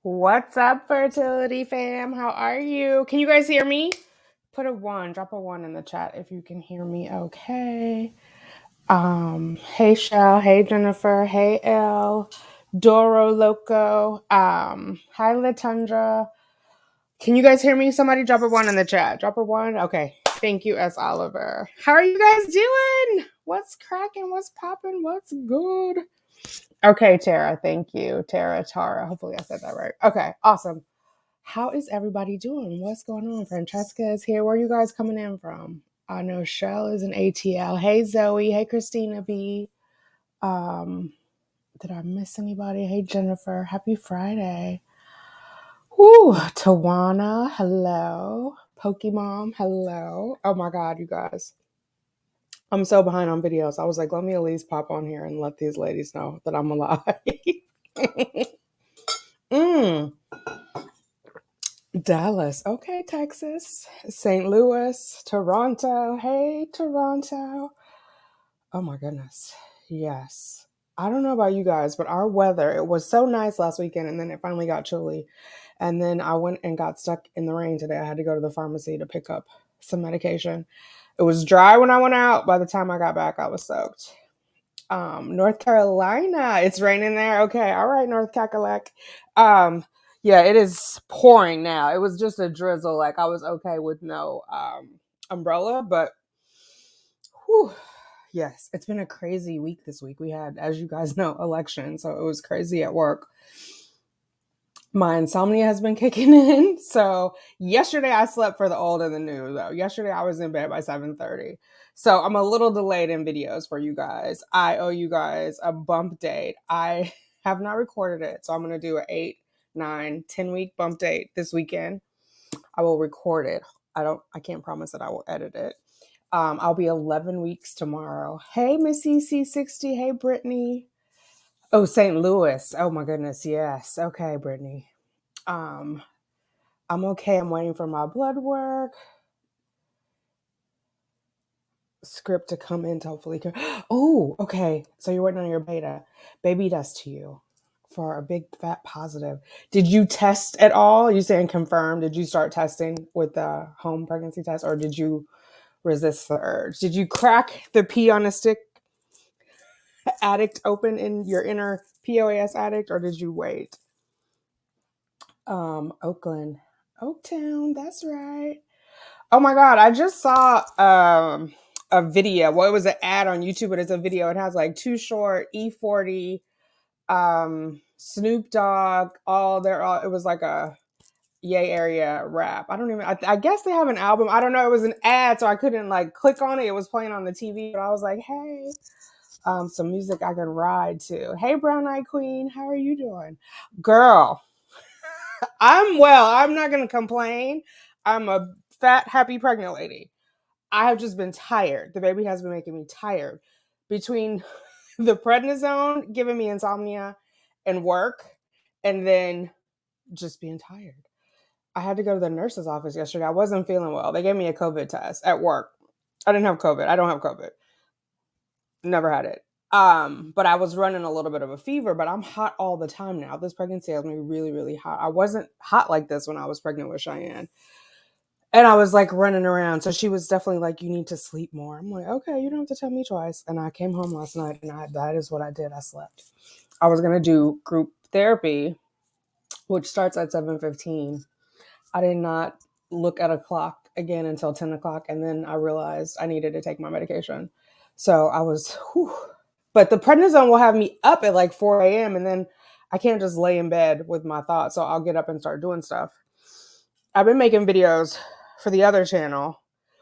What's up, fertility fam? How are you? Can you guys hear me? Put a 1, drop a 1 in the chat if you can hear me okay. Hey Shell, hey Jennifer, hey Elle, Doro Loco, hi Latundra. Can you guys hear me? Somebody drop a 1 in the chat. Drop a 1. Okay. Thank you, S. Oliver. How are you guys doing? What's cracking? What's popping? What's good? Okay, Tara. Thank you. Tara. Hopefully I said that right. Okay. Awesome. How is everybody doing? What's going on? Francesca is here. Where are you guys coming in from? I know Shell is in ATL. Hey, Zoe. Hey, Christina B. Did I miss anybody? Hey, Jennifer. Happy Friday. Woo. Tawana. Hello. Pokemon. Hello. Oh my God, you guys. I'm so behind on videos. I was like, let me at least pop on here and let these ladies know that I'm alive. Dallas. Okay, Texas. St. Louis. Toronto. Hey, Toronto. Oh my goodness. Yes. I don't know about you guys, but our weather, it was so nice last weekend and then it finally got chilly. And then I went and got stuck in the rain today. I had to go to the pharmacy to pick up some medication. It was dry when I went out. By the time I got back, I was soaked. North Carolina. It's raining there. Okay. All right, North Cackalack. Yeah, it is pouring now. It was just a drizzle. Like I was okay with no umbrella, but whew, yes, it's been a crazy week this week. We had, as you guys know, election, so it was crazy at work. My insomnia has been kicking in. So yesterday I slept for the old and the new, though. Yesterday I was in bed by 7:30. So I'm a little delayed in videos for you guys. I owe you guys a bump date. I have not recorded it, so I'm going to do an 8, 9, 10-week bump date this weekend. I will record it. I can't promise that I will edit it. I'll be 11 weeks tomorrow. Hey, Missy C60. Hey, Brittany. Oh, St. Louis. Oh my goodness. Yes. Okay, Brittany. I'm okay. I'm waiting for my blood work. Script to come in to hopefully. Oh, okay. So you're waiting on your baby test to you for a big fat positive. Did you test at all? You saying confirm? Did you start testing with the home pregnancy test, or did you resist the urge? Did you crack the pee on a stick addict open in your inner POAS addict, or did you wait? Oakland, Oaktown. That's right. Oh my God. I just saw a video. Well, it was an ad on YouTube, but it's a video. It has like Too Short, E40, Snoop Dogg, it was like a Yay Area rap. I guess they have an album. I don't know. It was an ad, so I couldn't like click on it. It was playing on the TV, but I was like, hey, some music I can ride to. Hey, Brown Eyed Queen, how are you doing? Girl, I'm well. I'm not going to complain. I'm a fat, happy, pregnant lady. I have just been tired. The baby has been making me tired. Between the prednisone giving me insomnia and work, and then just being tired. I had to go to the nurse's office yesterday. I wasn't feeling well. They gave me a COVID test at work. I didn't have COVID. I don't have COVID. Never had it. But I was running a little bit of a fever, but I'm hot all the time now. This pregnancy has me really, really hot. I wasn't hot like this when I was pregnant with Cheyenne. And I was like running around. So she was definitely like, you need to sleep more. I'm like, okay, you don't have to tell me twice. And I came home last night and that is what I did. I slept. I was going to do group therapy, which starts at 7:15. I did not look at a clock again until 10 o'clock. And then I realized I needed to take my medication. So I was, but the prednisone will have me up at like 4 a.m. And then I can't just lay in bed with my thoughts. So I'll get up and start doing stuff. I've been making videos for the other channel.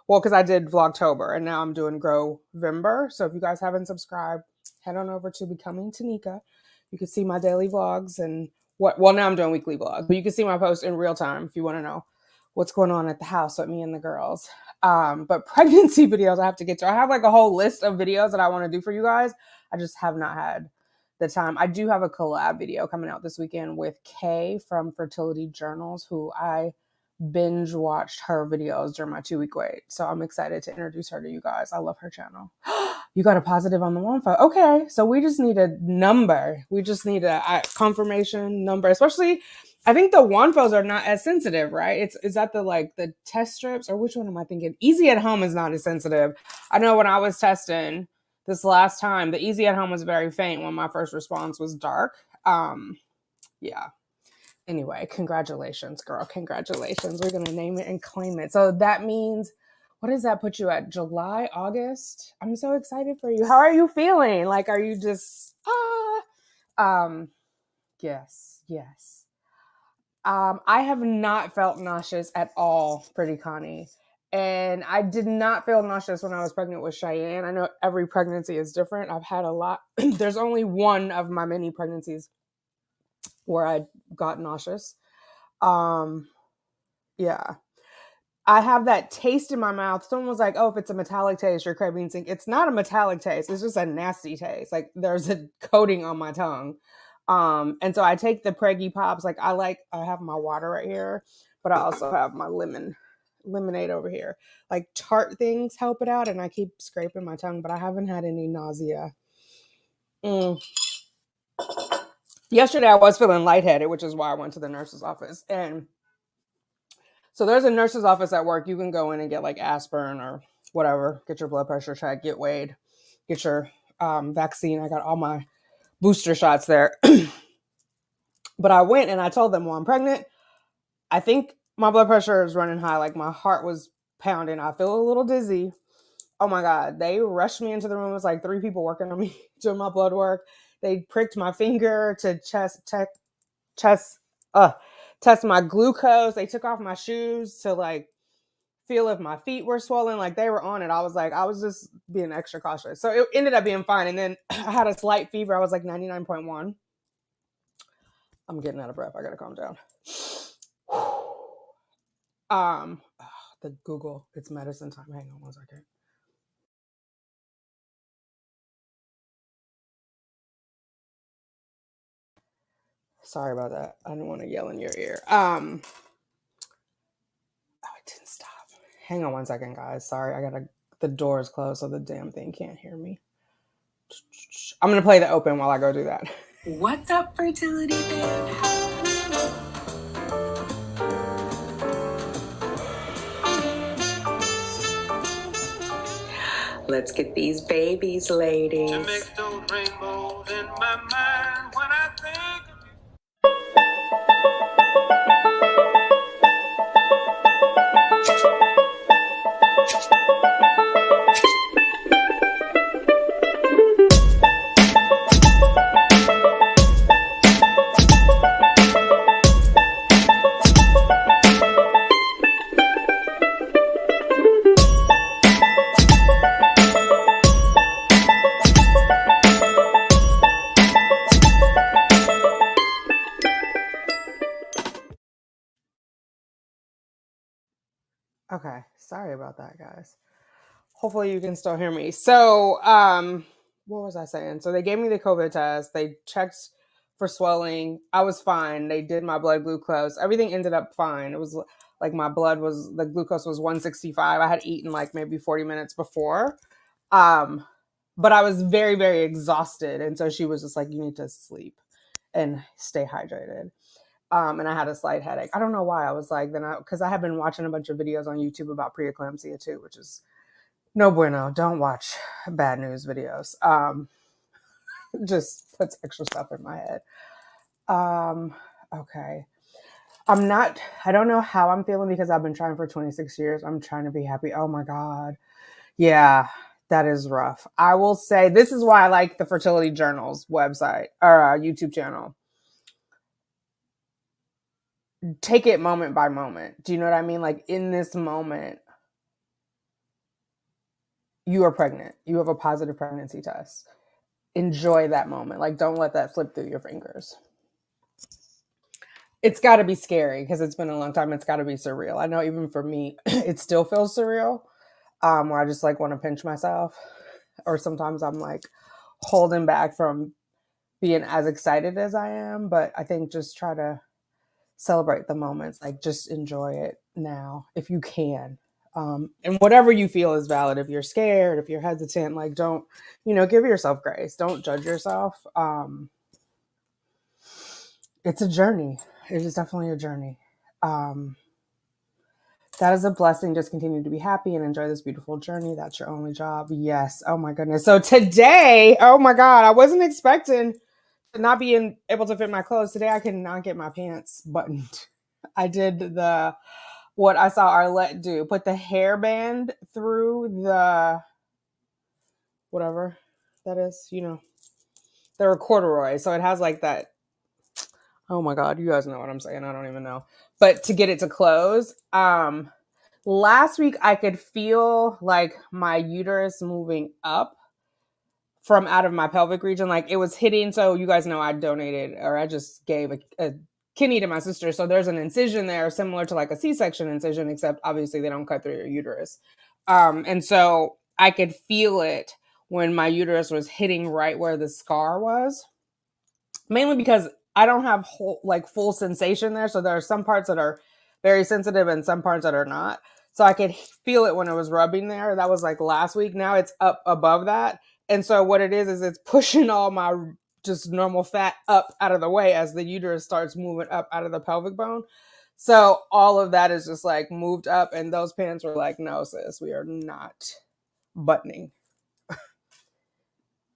Well, because I did Vlogtober and now I'm doing Growvember. So if you guys haven't subscribed, head on over to Becoming Tanika. You can see my daily vlogs and now I'm doing weekly vlogs, but you can see my posts in real time if you want to know what's going on at the house with me and the girls. But pregnancy videos I have to get to. I have like a whole list of videos that I want to do for you guys. I just have not had the time. I do have a collab video coming out this weekend with Kay from Fertility Journals, who I binge watched her videos during my 2-week wait. So I'm excited to introduce her to you guys. I love her channel. You got a positive on the WANFO. Okay, so we just need a number. We just need a confirmation number. Especially, I think the WANFOs are not as sensitive, right? Is that the test strips, or which one am I thinking? Easy at Home is not as sensitive. I know when I was testing this last time, the Easy at Home was very faint when my first response was dark. Yeah. Anyway, congratulations, girl. Congratulations. We're going to name it and claim it. So that means, what does that put you at? July, August? I'm so excited for you. How are you feeling? Like, are you just, yes. I have not felt nauseous at all, Pretty Connie. And I did not feel nauseous when I was pregnant with Cheyenne. I know every pregnancy is different. I've had a lot. There's only one of my many pregnancies where I got nauseous. Yeah. I have that taste in my mouth. Someone was like, oh, if it's a metallic taste, you're craving zinc. It's not a metallic taste. It's just a nasty taste. Like there's a coating on my tongue. And so I take the Preggy Pops. Like I have my water right here, but I also have my lemonade over here. Like tart things help it out. And I keep scraping my tongue, but I haven't had any nausea. Yesterday I was feeling lightheaded, which is why I went to the nurse's office. And so there's a nurse's office at work. You can go in and get like aspirin or whatever, get your blood pressure checked, get weighed, get your vaccine. I got all my booster shots there. But I went and I told them, well, I'm pregnant. I think my blood pressure is running high. Like my heart was pounding. I feel a little dizzy. Oh my God. They rushed me into the room. It was like 3 people working on me doing my blood work. They pricked my finger to test my glucose. They took off my shoes to like feel if my feet were swollen. Like they were on it. I was just being extra cautious. So it ended up being fine. And then I had a slight fever. I was like 99.1. I'm getting out of breath. I gotta calm down. The Google, it's medicine time. Hang on one second. Sorry about that. I didn't want to yell in your ear. Oh, it didn't stop. Hang on one second, guys. Sorry, the door is closed, so the damn thing can't hear me. I'm gonna play the open while I go do that. What's up, fertility babe? Let's get these babies, ladies. To make those rainbows in my mind when I think of you. Okay, sorry about that, guys. Hopefully you can still hear me. So, what was I saying? So they gave me the COVID test. They checked for swelling. I was fine. They did my blood glucose. Everything ended up fine. It was like my blood was the glucose was 165. I had eaten like maybe 40 minutes before. Um, but I was very, very exhausted. And so she was just like, you need to sleep and stay hydrated. And I had a slight headache. I don't know why. I was like, because I have been watching a bunch of videos on YouTube about preeclampsia too, which is no bueno. Don't watch bad news videos. Just puts extra stuff in my head. Okay. I don't know how I'm feeling because I've been trying for 26 years. I'm trying to be happy. Oh my God. Yeah, that is rough. I will say this is why I like the Fertility Journal's website or YouTube channel. Take it moment by moment. Do you know what I mean? Like in this moment, you are pregnant. You have a positive pregnancy test. Enjoy that moment. Like don't let that slip through your fingers. It's got to be scary because it's been a long time. It's got to be surreal. I know even for me, it still feels surreal. Where I just like want to pinch myself, or sometimes I'm like holding back from being as excited as I am. But I think just try to celebrate the moments. Like just enjoy it now if you can. And whatever you feel is valid. If you're scared, if you're hesitant, like don't, give yourself grace. Don't judge yourself. It's a journey. It is definitely a journey. That is a blessing. Just continue to be happy and enjoy this beautiful journey. That's your only job. Yes. Oh my goodness. So today, oh my God, I wasn't expecting to not be able to fit my clothes. Today I cannot get my pants buttoned. I did what I saw Arlette do. Put the hairband through the whatever that is, they're a corduroy. So it has like that. Oh my God, you guys know what I'm saying. I don't even know. But to get it to close, last week I could feel like my uterus moving up from out of my pelvic region. Like it was hitting. So you guys know I donated or I just gave a kidney to my sister. So there's an incision there similar to like a C-section incision, except obviously they don't cut through your uterus. And so I could feel it when my uterus was hitting right where the scar was, mainly because I don't have full sensation there. So there are some parts that are very sensitive and some parts that are not. So I could feel it when it was rubbing there. That was like last week. Now it's up above that. And so what it is it's pushing all my just normal fat up out of the way as the uterus starts moving up out of the pelvic bone. So all of that is just like moved up. And those pants were like, no, sis, we are not buttoning.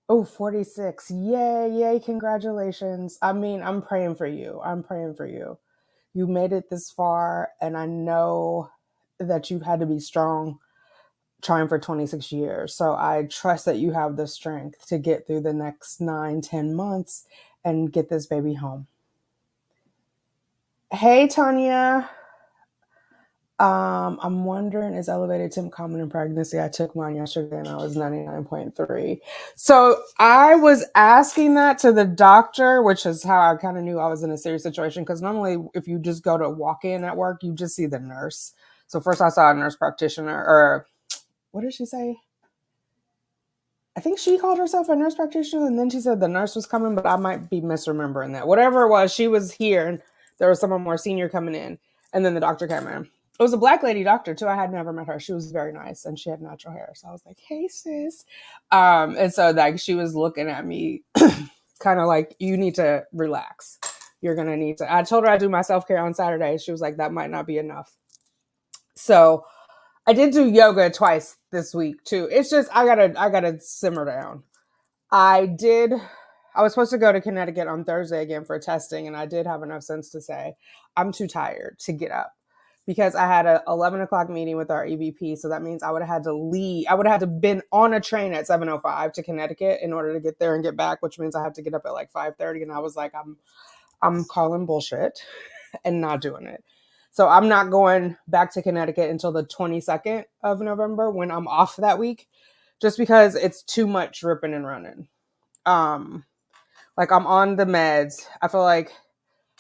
Oh, 46. Yay, yay, congratulations. I mean, I'm praying for you. I'm praying for you. You made it this far, and I know that you've had to be strong trying for 26 years. So I trust that you have the strength to get through the next 9-10 months and get this baby home. Hey, Tanya. I'm wondering, is elevated temp common in pregnancy? I took mine yesterday and I was 99.3. So I was asking that to the doctor, which is how I kind of knew I was in a serious situation. Because normally if you just go to walk in at work, you just see the nurse. So first I saw a nurse practitioner, or what did she say? I think she called herself a nurse practitioner, and then she said the nurse was coming, but I might be misremembering that. Whatever it was, she was here, and there was someone more senior coming in, and then the doctor came in. It was a Black lady doctor, too. I had never met her. She was very nice, and she had natural hair. So I was like, hey, sis. And so like she was looking at me kind of like, you need to relax. You're going to need to. I told her I do my self-care on Saturday. She was like, that might not be enough. So I did do yoga twice this week too. It's just I gotta simmer down. I was supposed to go to Connecticut on Thursday again for testing, and I did have enough sense to say I'm too tired to get up because I had a 11 o'clock meeting with our EVP. So that means I would have had to leave. I would have had to been on a train at 7:05 to Connecticut in order to get there and get back, which means I have to get up at like 5:30. And I was like, I'm calling bullshit and not doing it. So I'm not going back to Connecticut until the 22nd of November when I'm off that week, just because it's too much ripping and running. Like I'm on the meds. I feel like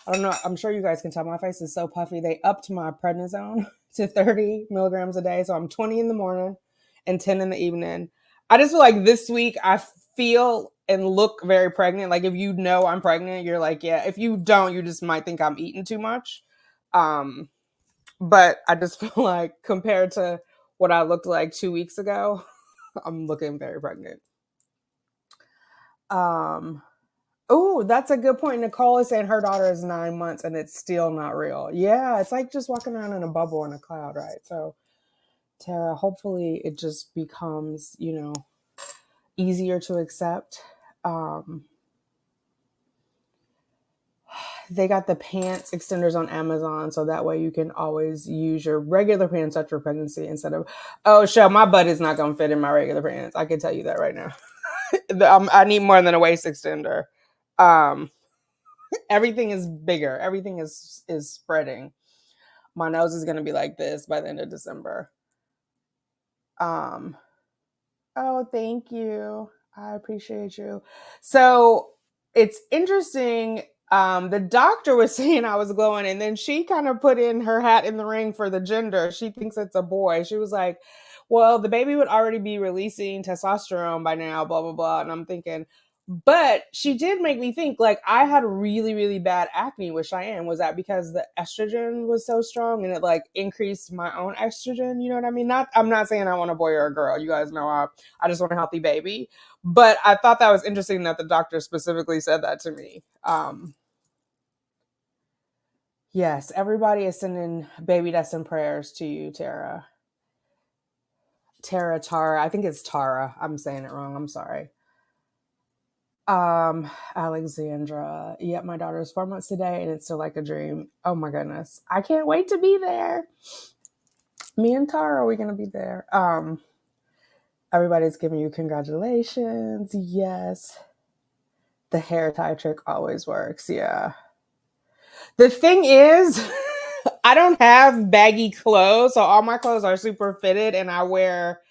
I don't know. I'm sure you guys can tell my face is so puffy. They upped my prednisone to 30 milligrams a day. So I'm 20 in the morning and 10 in the evening. I just feel like this week I feel and look very pregnant. Like if you know I'm pregnant, you're like, yeah. If you don't, you just might think I'm eating too much. Um, but I just feel like compared to what I looked like 2 weeks ago, I'm looking very pregnant. Um, Oh, that's a good point. Nicole is saying her daughter is 9 months and it's still not real. Yeah, it's like just walking around in a bubble in a cloud, right? So, Tara, hopefully it just becomes, easier to accept. Um, they got the pants extenders on Amazon, so that way you can always use your regular pants at your pregnancy instead of, oh, Shell, my butt is not going to fit in my regular pants. I can tell you that right now. I need more than a waist extender. Um, Everything is bigger. Everything is spreading. My nose is gonna be like this by the end of December. Um, oh, thank you. I appreciate you. So it's interesting. The doctor was saying I was glowing, and then she kind of put in her hat in the ring for the gender. She thinks it's a boy. She was like, well, the baby would already be releasing testosterone by now, blah, blah, blah. And I'm thinking, but she did make me think like I had really, really bad acne with Cheyenne. Was that because the estrogen was so strong and it like increased my own estrogen? You know what I mean? I'm not saying I want a boy or a girl. You guys know I just want a healthy baby. But I thought that was interesting that the doctor specifically said that to me. Yes, everybody is sending baby deaths and prayers to you, Tara. Tara. I think it's Tara. I'm saying it wrong. I'm sorry. Alexandra. Yep, my daughter is 4 months today and it's still like a dream. Oh my goodness. I can't wait to be there. Me and Tara, are we gonna be there? Everybody's giving you congratulations. Yes. The hair tie trick always works. Yeah. The thing is, I don't have baggy clothes, so all my clothes are super fitted and I wear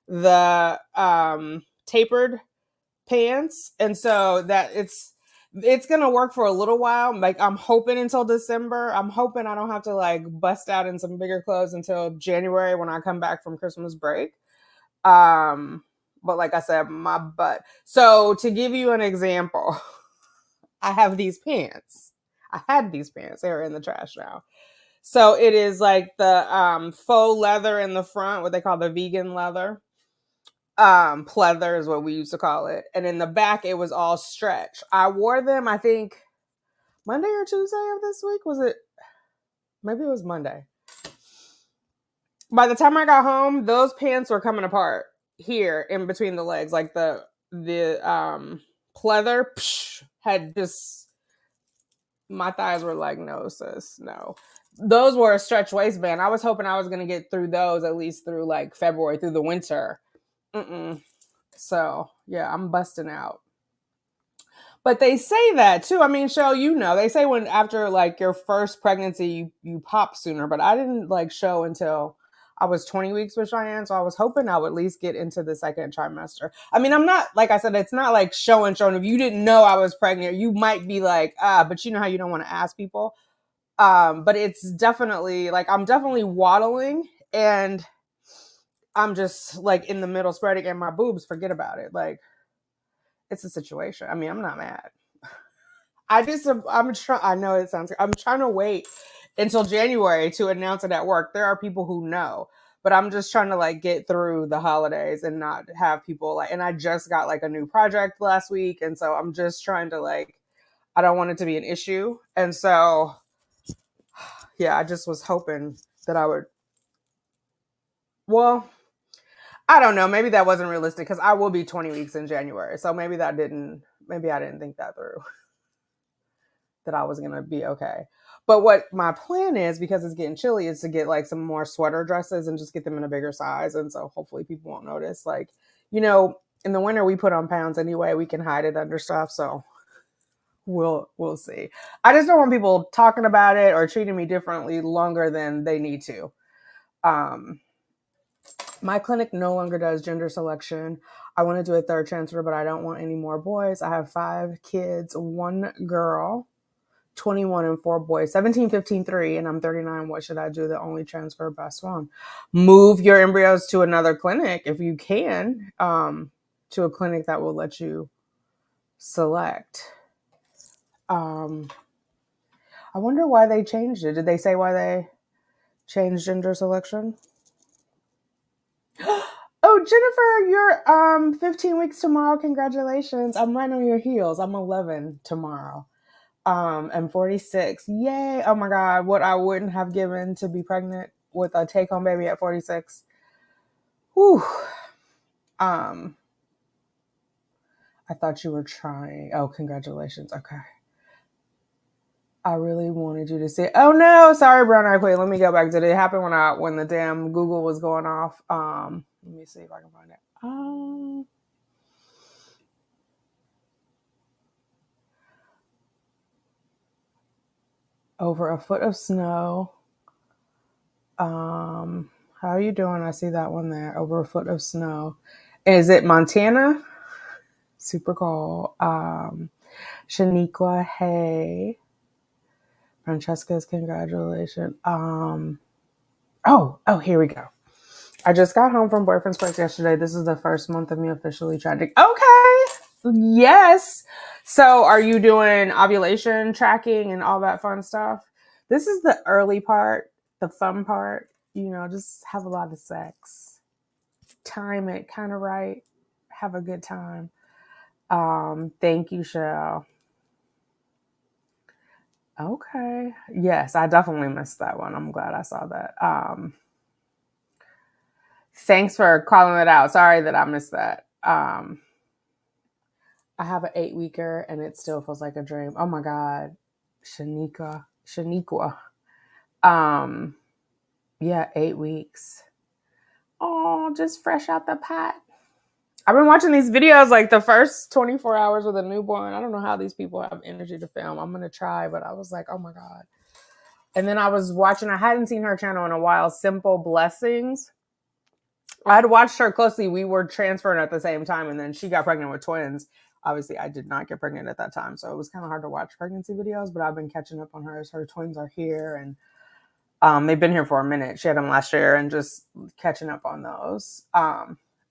the tapered pants, and so that it's gonna work for a little while. Like I'm hoping until December. I'm hoping I don't have to like bust out in some bigger clothes until January when I come back from Christmas break. But like I said, my butt. So to give you an example, I have these pants. I had these pants. They're in the trash now. So it is like the faux leather in the front, what they call the vegan leather. Pleather is what we used to call it, and in the back it was all stretch. I wore them, I think Monday or Tuesday of this week. Was it? Maybe it was Monday. By the time I got home, those pants were coming apart here in between the legs. Like the pleather had just, my thighs were like, no sis, no. Those were a stretch waistband. I was hoping I was gonna get through those at least through like February, through the winter. Mm-mm. So yeah, I'm busting out. But they say that too. I mean, Shell, they say when after like your first pregnancy, you pop sooner. But I didn't like show until I was 20 weeks with Cheyenne, so I was hoping I would at least get into the second trimester. I mean, I'm not, like I said, it's not like showing. If you didn't know I was pregnant, you might be like, but you know how you don't want to ask people. But it's definitely like I'm definitely waddling and I'm just like in the middle spreading and my boobs, forget about it. Like it's a situation. I mean, I'm not mad. I know it sounds, I'm trying to wait until January to announce it at work. There are people who know, but I'm just trying to like get through the holidays and not have people like, and I just got like a new project last week. And so I'm just trying to like, I don't want it to be an issue. And so, yeah, I just was hoping that I would, well, I don't know. Maybe that wasn't realistic because I will be 20 weeks in January. So maybe maybe I didn't think that through, that I was going to be okay. But what my plan is, because it's getting chilly, is to get like some more sweater dresses and just get them in a bigger size. And so hopefully people won't notice. Like, in the winter we put on pounds anyway. We can hide it under stuff. So we'll see. I just don't want people talking about it or treating me differently longer than they need to. My clinic no longer does gender selection. I want to do a third transfer, but I don't want any more boys. I have 5 kids, 1 girl. 21 and 4 boys, 17, 15, 3, and I'm 39. What should I do? The only transfer best one. Move your embryos to another clinic if you can, to a clinic that will let you select. I wonder why they changed it. Did they say why they changed gender selection? Oh, Jennifer, you're 15 weeks tomorrow. Congratulations. I'm right on your heels. I'm 11 tomorrow. And 46. Yay. Oh my God. What I wouldn't have given to be pregnant with a take-home baby at 46. Whew. I thought you were trying. Oh, congratulations. Okay. I really wanted you to see. Oh no, sorry, Brown Eye Queen. Let me go back. Did it happen when the damn Google was going off? Let me see if I can find it. Over a foot of snow. How are you doing? I see that one there. Over a foot of snow. Is it Montana? Super cool. Shaniqua, hey. Francesca's congratulations. Oh, here we go. I just got home from boyfriend's place yesterday. This is the first month of me officially tracking. Okay. Yes. So are you doing ovulation tracking and all that fun stuff? This is the early part, the fun part. You know, just have a lot of sex. Time it kind of right. Have a good time. Thank you, Shell. Okay. Yes, I definitely missed that one. I'm glad I saw that. Thanks for calling it out. Sorry that I missed that. I have an 8-weeker and it still feels like a dream. Oh my God. Shaniqua. Yeah, 8 weeks. Oh, just fresh out the pot. I've been watching these videos like the first 24 hours with a newborn. I don't know how these people have energy to film. I'm going to try, but I was like, oh my God. And then I was watching, I hadn't seen her channel in a while, Simple Blessings. I had watched her closely. We were transferring at the same time, and then she got pregnant with twins. Obviously, I did not get pregnant at that time, so it was kind of hard to watch pregnancy videos, but I've been catching up on hers. Her twins are here, and they've been here for a minute. She had them last year, and just catching up on those.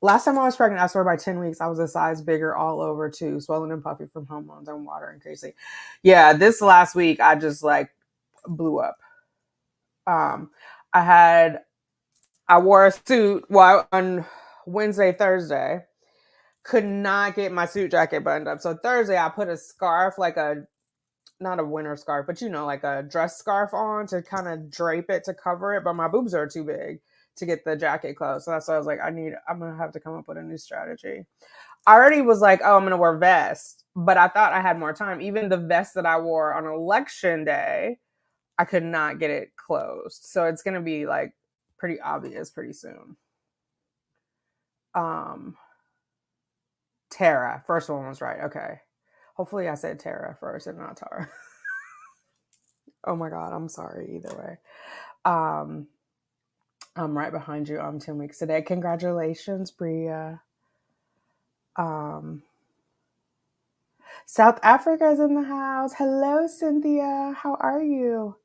Last time I was pregnant, I swear by 10 weeks, I was a size bigger all over too, swollen and puffy from hormones and water and crazy. Yeah, this last week, I just like blew up. I wore a suit on Wednesday, Thursday. Could not get my suit jacket buttoned up. So Thursday, I put a scarf, like not a winter scarf, but like a dress scarf on to kind of drape it to cover it. But my boobs are too big to get the jacket closed. So that's why I was like, I'm going to have to come up with a new strategy. I already was like, oh, I'm going to wear vest. But I thought I had more time. Even the vest that I wore on election day, I could not get it closed. So it's going to be like pretty obvious pretty soon. Tara. First one was right. Okay. Hopefully I said Tara first and not Tara. Oh my God. I'm sorry either way. I'm right behind you. I'm 10 weeks today. Congratulations, Bria. South Africa is in the house. Hello, Cynthia. How are you?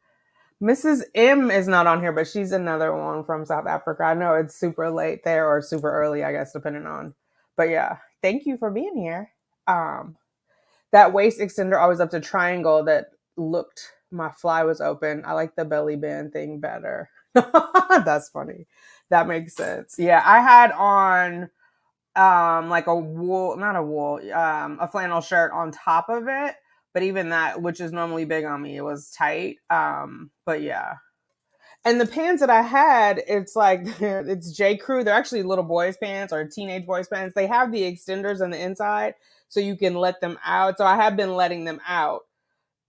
Mrs. M is not on here, but she's another one from South Africa. I know it's super late there or super early, I guess, depending on. But yeah, thank you for being here. That waist extender always up to triangle that looked, my fly was open. I like the belly band thing better. That's funny. That makes sense. Yeah, I had on like a wool, not a wool, a flannel shirt on top of it. But even that, which is normally big on me, it was tight. But yeah. And the pants that I had, it's like, it's J. Crew. They're actually little boys' pants or teenage boys' pants. They have the extenders on the inside, so you can let them out. So I have been letting them out.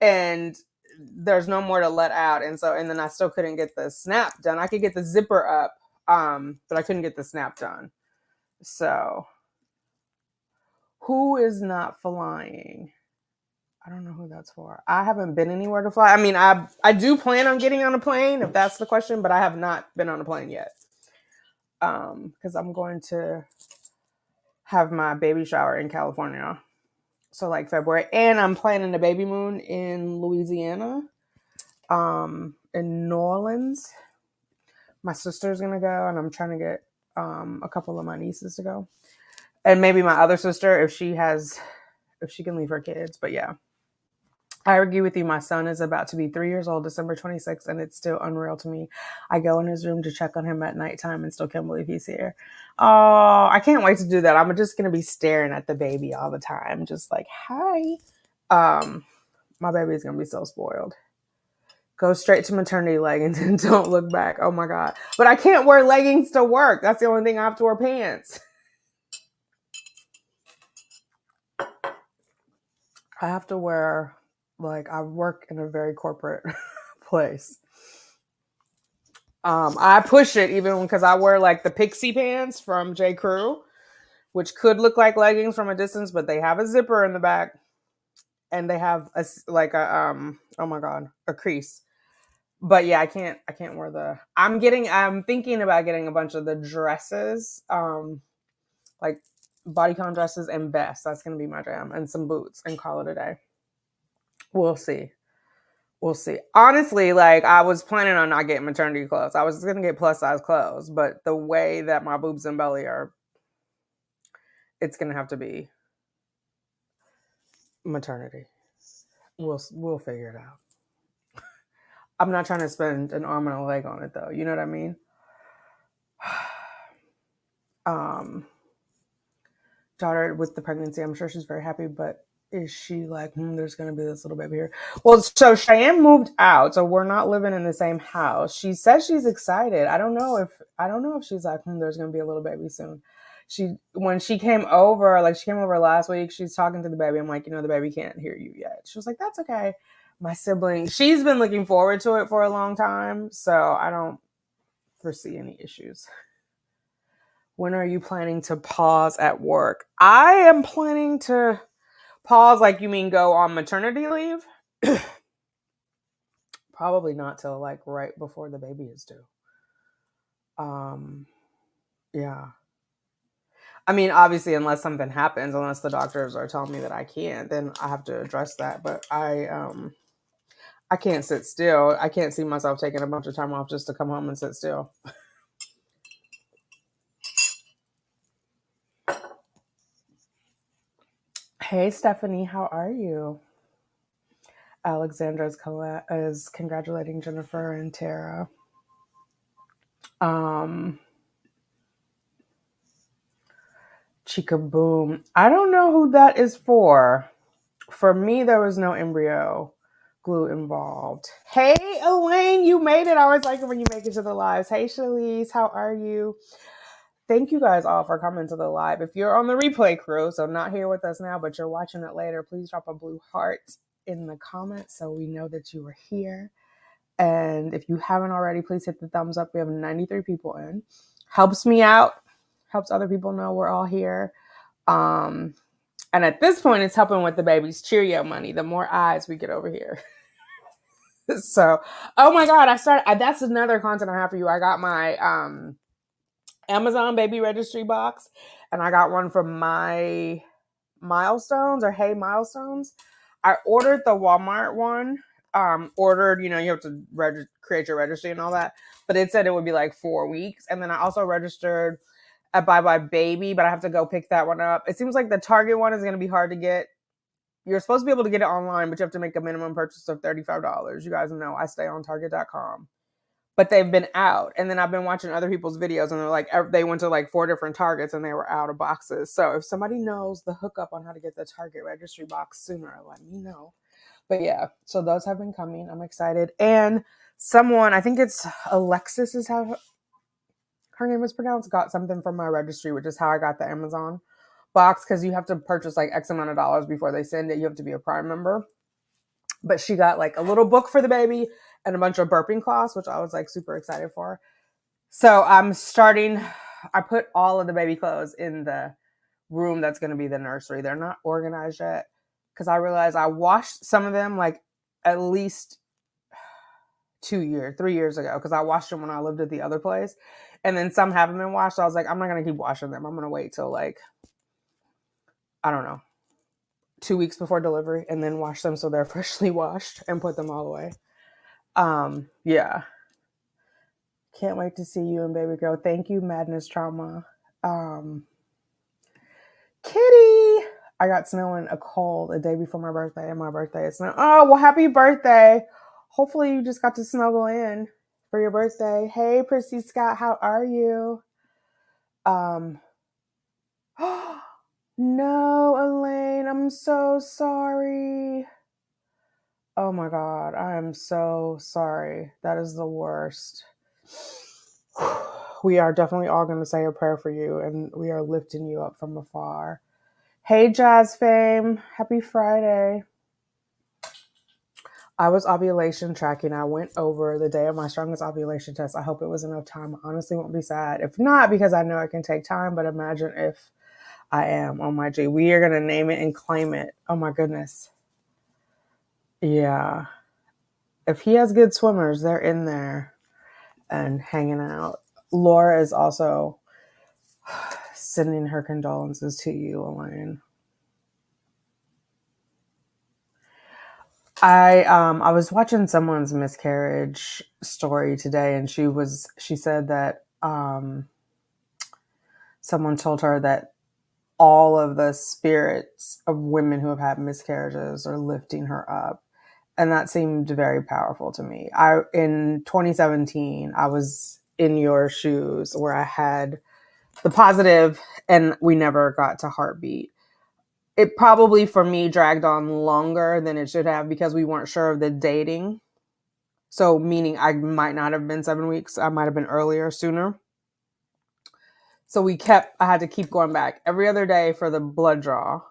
And there's no more to let out. And then I still couldn't get the snap done. I could get the zipper up, but I couldn't get the snap done. So, who is not flying? I don't know who that's for. I haven't been anywhere to fly. I mean, I do plan on getting on a plane, if that's the question, but I have not been on a plane yet. Because I'm going to have my baby shower in California So like February. And I'm planning a baby moon in Louisiana, in New Orleans. My sister's gonna go, and I'm trying to get a couple of my nieces to go, and maybe my other sister if she can leave her kids. But yeah, I agree with you. My son is about to be 3 years old, December 26th, and it's still unreal to me. I go in his room to check on him at nighttime and still can't believe he's here. Oh, I can't wait to do that. I'm just gonna be staring at the baby all the time, just like, hi. My baby is gonna be so spoiled. Go straight to maternity leggings and don't look back. Oh my God. But I can't wear leggings to work. That's the only thing. I have to wear pants. I have to wear, like, I work in a very corporate place. I push it even because I wear like the pixie pants from J. Crew, which could look like leggings from a distance, but they have a zipper in the back and they have oh my God, a crease. But yeah, I can't wear I'm thinking about getting a bunch of the dresses, like bodycon dresses and vests. That's going to be my jam, and some boots, and call it a day. We'll see. We'll see. Honestly, like I was planning on not getting maternity clothes. I was going to get plus size clothes, but the way that my boobs and belly are, it's going to have to be maternity. We'll figure it out. I'm not trying to spend an arm and a leg on it though. You know what I mean? Daughter with the pregnancy, I'm sure she's very happy, but is she like, there's going to be this little baby here? Well, so Cheyenne moved out, so we're not living in the same house. She says she's excited. I don't know if she's like, there's going to be a little baby soon. When she came over, like she came over last week, she's talking to the baby. I'm like, the baby can't hear you yet. She was like, that's okay. My sibling, she's been looking forward to it for a long time, so I don't foresee any issues. When are you planning to pause at work? I am planning to pause, like you mean go on maternity leave? Probably not till like right before the baby is due. Yeah. I mean, obviously, unless something happens, unless the doctors are telling me that I can't, then I have to address that. But I can't sit still. I can't see myself taking a bunch of time off just to come home and sit still. Hey, Stephanie, how are you? Alexandra is congratulating Jennifer and Tara. Chica Boom. I don't know who that is for. For me, there was no embryo glue involved. Hey, Elaine, you made it. I always like it when you make it to the lives. Hey, Shalise, how are you? Thank you guys all for coming to the live. If you're on the replay crew, so not here with us now, but you're watching it later, please drop a blue heart in the comments so we know that you were here. And if you haven't already, please hit the thumbs up. We have 93 people in. Helps me out. Helps other people know we're all here. And at this point, it's helping with the baby's Cheerio money. The more eyes we get over here. So, oh my God, that's another content I have for you. I got my Amazon baby registry box, and I got one from my Milestones or Hey Milestones. I ordered the Walmart one. You have to create your registry and all that, but it said it would be like 4 weeks. And then I also registered at Bye Bye Baby, but I have to go pick that one up. It seems like the Target one is going to be hard to get. You're supposed to be able to get it online, but you have to make a minimum purchase of $35. You guys know I stay on Target.com. But they've been out. And then I've been watching other people's videos, and they're like, they went to like 4 different Targets and they were out of boxes. So if somebody knows the hookup on how to get the Target registry box sooner, let me know. But yeah, so those have been coming. I'm excited. And someone, I think it's Alexis is how her name is pronounced, got something from my registry, which is how I got the Amazon box, because you have to purchase like X amount of dollars before they send it. You have to be a Prime member. But she got like a little book for the baby and a bunch of burping cloths, which I was like super excited for. So I put all of the baby clothes in the room that's going to be the nursery. They're not organized yet because I realized I washed some of them like at least 3 years ago, because I washed them when I lived at the other place. And then some haven't been washed. So I was like, I'm not going to keep washing them. I'm going to wait till like, I don't know, 2 weeks before delivery and then wash them so they're freshly washed and put them all away. Yeah. Can't wait to see you and baby girl. Thank you, Madness Trauma. Kitty! I got snow and a cold a day before my birthday, and my birthday is snow. Oh, well, happy birthday. Hopefully you just got to snuggle in for your birthday. Hey, Prissy Scott, how are you? No, Elaine, I'm so sorry. Oh my God, I am so sorry. That is the worst. We are definitely all going to say a prayer for you, and we are lifting you up from afar. Hey, Jazz Fame. Happy Friday. I was ovulation tracking. I went over the day of my strongest ovulation test. I hope it was enough time. I honestly won't be sad. If not, because I know it can take time, but imagine if I am. Oh my G. We are going to name it and claim it. Oh my goodness. Yeah. If he has good swimmers, they're in there and hanging out. Laura is also sending her condolences to you, Elaine. I was watching someone's miscarriage story today, and she said that someone told her that all of the spirits of women who have had miscarriages are lifting her up. And that seemed very powerful to me. In 2017, I was in your shoes where I had the positive and we never got to heartbeat. It probably for me dragged on longer than it should have because we weren't sure of the dating. So meaning I might not have been 7 weeks. I might have been earlier, sooner. So I had to keep going back every other day for the blood draw.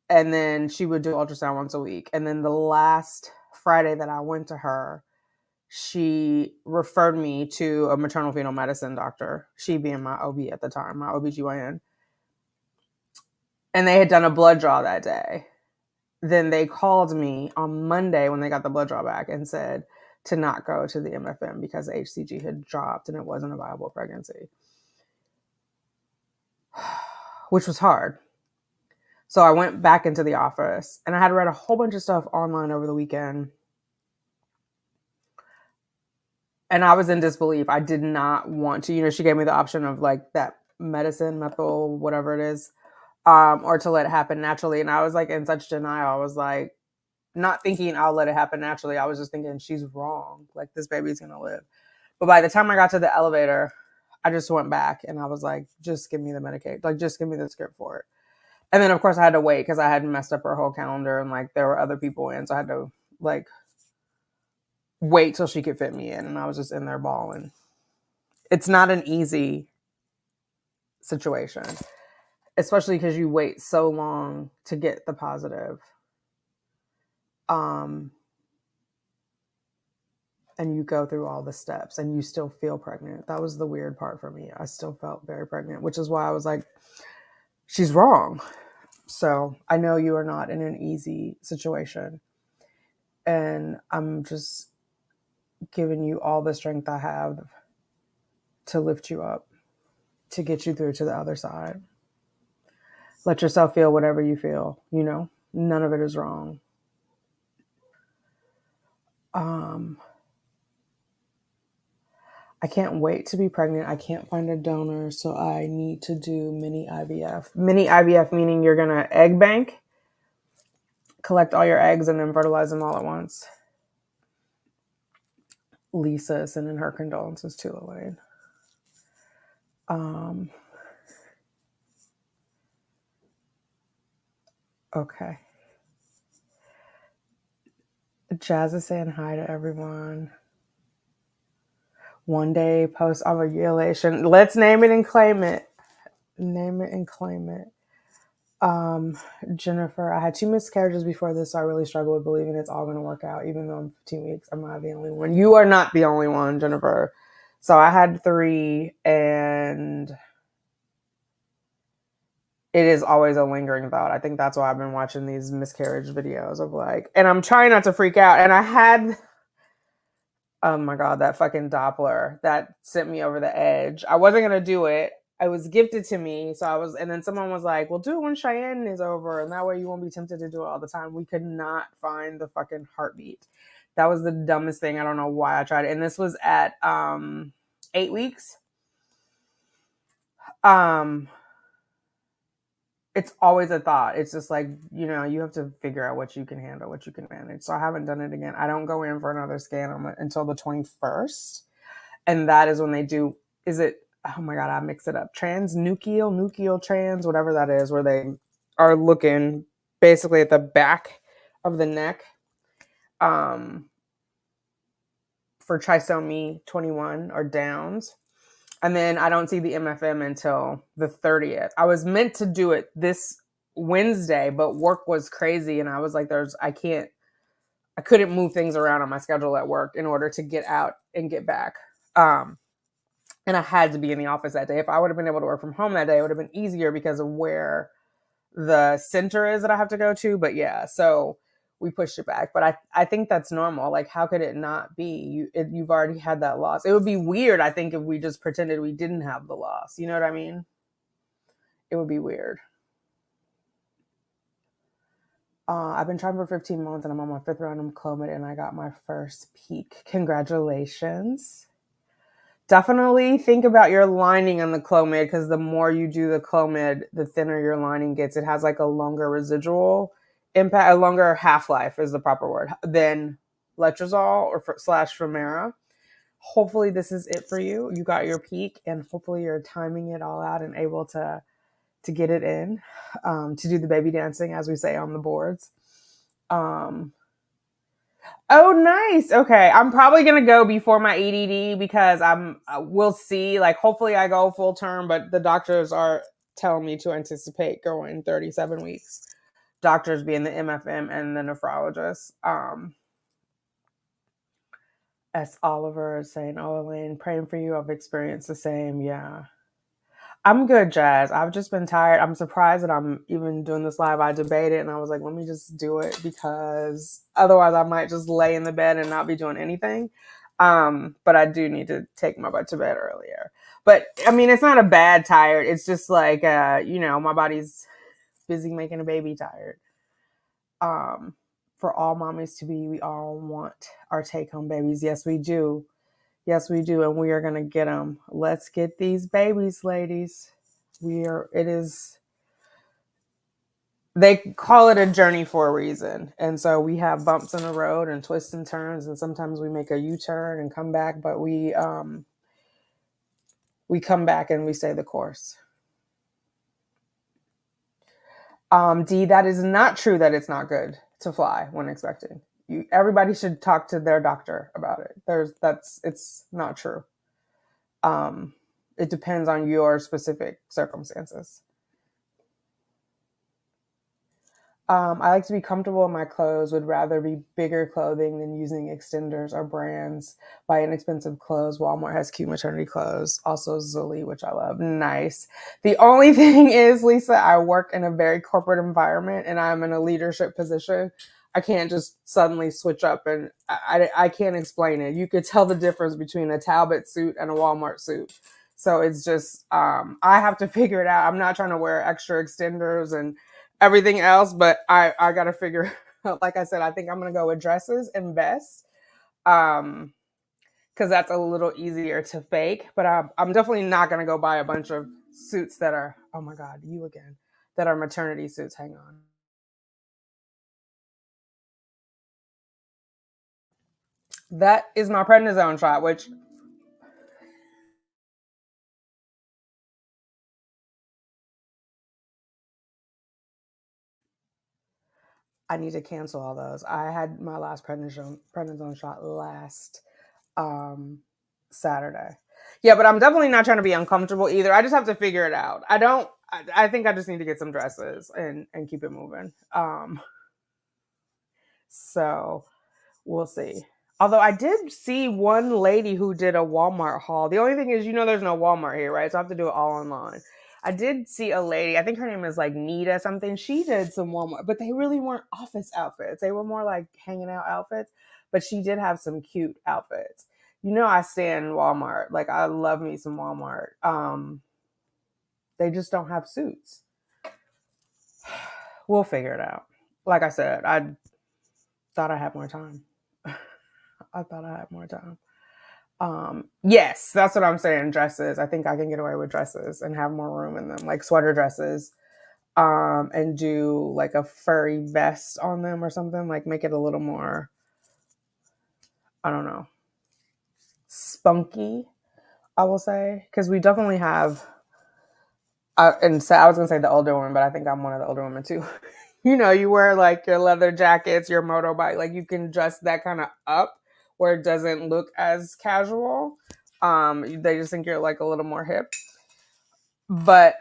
And then she would do ultrasound once a week. And then the last Friday that I went to her, she referred me to a maternal fetal medicine doctor, she being my OB at the time, my OBGYN. And they had done a blood draw that day. Then they called me on Monday when they got the blood draw back and said to not go to the MFM because the HCG had dropped and it wasn't a viable pregnancy, which was hard. So I went back into the office and I had read a whole bunch of stuff online over the weekend. And I was in disbelief. I did not want to, she gave me the option of like that medicine, methyl, whatever it is, or to let it happen naturally. And I was like in such denial. I was like, not thinking I'll let it happen naturally. I was just thinking she's wrong. Like this baby's going to live. But by the time I got to the elevator, I just went back and I was like, just give me the medication. Like, just give me the script for it. And then of course I had to wait because I had messed up her whole calendar and like there were other people in. So I had to like wait till she could fit me in. And I was just in there bawling. It's not an easy situation, especially because you wait so long to get the positive. And you go through all the steps and you still feel pregnant. That was the weird part for me. I still felt very pregnant, which is why I was like, she's wrong. So I know you are not in an easy situation. And I'm just giving you all the strength I have to lift you up, to get you through to the other side. Let yourself feel whatever you feel, none of it is wrong. I can't wait to be pregnant. I can't find a donor, so I need to do mini IVF. Mini IVF meaning you're going to egg bank, collect all your eggs, and then fertilize them all at once. Lisa sending her condolences to Elaine. Okay. Jazz is saying hi to everyone. One day post ovulation. Let's name it and claim it. Name it and claim it. Jennifer, I had 2 miscarriages before this, so I really struggle with believing it's all going to work out, even though I'm 15 weeks. I'm not the only one. You are not the only one, Jennifer. So I had 3, and it is always a lingering thought. I think that's why I've been watching these miscarriage videos of like, and I'm trying not to freak out. And I had, oh my God, that fucking Doppler that sent me over the edge. I wasn't going to do it it was gifted to me. So I was, and then someone was like, well, do it when Cheyenne is over. And that way you won't be tempted to do it all the time. We could not find the fucking heartbeat. That was the dumbest thing. I don't know why I tried it. And this was at 8 weeks. It's always a thought. It's just like, you know, you have to figure out what you can handle, what you can manage. So I haven't done it again. I don't go in for another scan until the 21st. And that is when they do, is it, oh my God, I mix it up. Nuchal trans, whatever that is, where they are looking basically at the back of the neck for trisomy 21 or Downs. And then I don't see the MFM until the 30th. I was meant to do it this Wednesday, but work was crazy. And I was like, I couldn't move things around on my schedule at work in order to get out and get back. And I had to be in the office that day. If I would have been able to work from home that day, it would have been easier because of where the center is that I have to go to. But yeah, so we pushed it back. But I think that's normal. Like, how could it not be? You've already had that loss. It would be weird, I think, if we just pretended we didn't have the loss. You know what I mean? It would be weird. I've been trying for 15 months and I'm on my 5th round of Clomid and I got my first peak. Congratulations. Definitely think about your lining on the Clomid, because the more you do the Clomid, the thinner your lining gets. It has like a longer residual impact, a longer half-life is the proper word, than letrozole or slash Femera. Hopefully this is it for you. You got your peak and hopefully you're timing it all out and able to get it in, to do the baby dancing, as we say on the boards. Oh, nice. Okay. I'm probably going to go before my EDD because we'll see. Like, hopefully I go full term, but the doctors are telling me to anticipate going 37 weeks. Doctors being the MFM and the nephrologist. S. Oliver is saying, oh, Elaine, praying for you. I've experienced the same. Yeah. I'm good, Jazz. I've just been tired. I'm surprised that I'm even doing this live. I debated and I was like, let me just do it because otherwise I might just lay in the bed and not be doing anything. But I do need to take my butt to bed earlier. But I mean, it's not a bad tired. It's just like, my body's busy making a baby tired. For all mommies to be, we all want our take-home babies. Yes, we do. Yes, we do. And we are going to get them. Let's get these babies, ladies. They call it a journey for a reason. And so we have bumps in the road and twists and turns. And sometimes we make a U-turn and come back, but we come back and we stay the course. D, that is not true that it's not good to fly when expecting. Everybody should talk to their doctor about it. It's not true. It depends on your specific circumstances. I like to be comfortable in my clothes, would rather be bigger clothing than using extenders or brands. Buy inexpensive clothes. Walmart has cute maternity clothes. Also Zully, which I love. Nice. The only thing is, Lisa, I work in a very corporate environment and I'm in a leadership position. I can't just suddenly switch up and I can't explain it. You could tell the difference between a Talbot suit and a Walmart suit. So it's just, I have to figure it out. I'm not trying to wear extra extenders and everything else, but I got to figure, like I said, I think I'm going to go with dresses and vests. Because that's a little easier to fake, but I'm definitely not going to go buy a bunch of suits that are, oh my God, you again, that are maternity suits. Hang on. That is my prednisone shot, which I need to cancel all those. I had my last prednisone shot last Saturday. Yeah, but I'm definitely not trying to be uncomfortable either. I just have to figure it out. I think I just need to get some dresses and keep it moving. So we'll see. Although I did see one lady who did a Walmart haul. The only thing is, there's no Walmart here, right? So I have to do it all online. I did see a lady, I think her name is like Nita something. She did some Walmart, but they really weren't office outfits. They were more like hanging out outfits, but she did have some cute outfits. I stand Walmart. Like, I love me some Walmart. They just don't have suits. We'll figure it out. Like I said, I thought I had more time. I thought I had more time. Yes, that's what I'm saying. Dresses. I think I can get away with dresses and have more room in them, like sweater dresses. And do like a furry vest on them or something. Like make it a little more, I don't know, spunky, I will say. Because we definitely have, and so I was going to say the older woman, but I think I'm one of the older women too. You know, you wear like your leather jackets, your motorbike, like you can dress that kind of up where it doesn't look as casual. They just think you're like a little more hip. But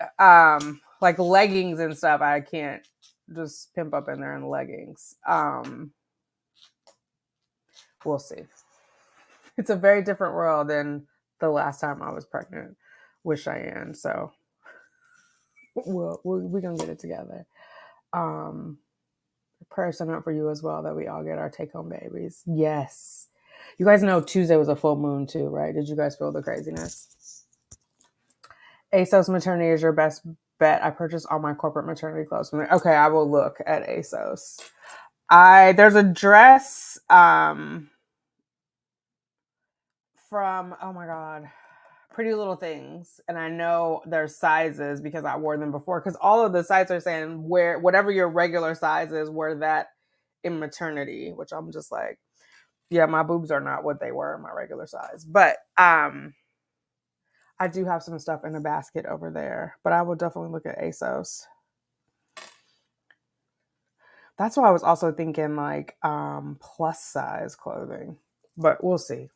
like leggings and stuff, I can't just pimp up in there in leggings. We'll see. It's a very different world than the last time I was pregnant with Cheyenne. So we're going to get it together. Prayers sent out for you as well that we all get our take-home babies. Yes. You guys know Tuesday was a full moon too, right? Did you guys feel the craziness? ASOS Maternity is your best bet. I purchased all my corporate maternity clothes. Okay, I will look at ASOS. There's a dress from, oh my God, Pretty Little Things, and I know their sizes because I wore them before, because all of the sites are saying wear whatever your regular size is, wear that in maternity, which I'm just like, yeah, my boobs are not what they were in my regular size. But I do have some stuff in a basket over there, but I will definitely look at ASOS. That's why I was also thinking like plus size clothing, but we'll see.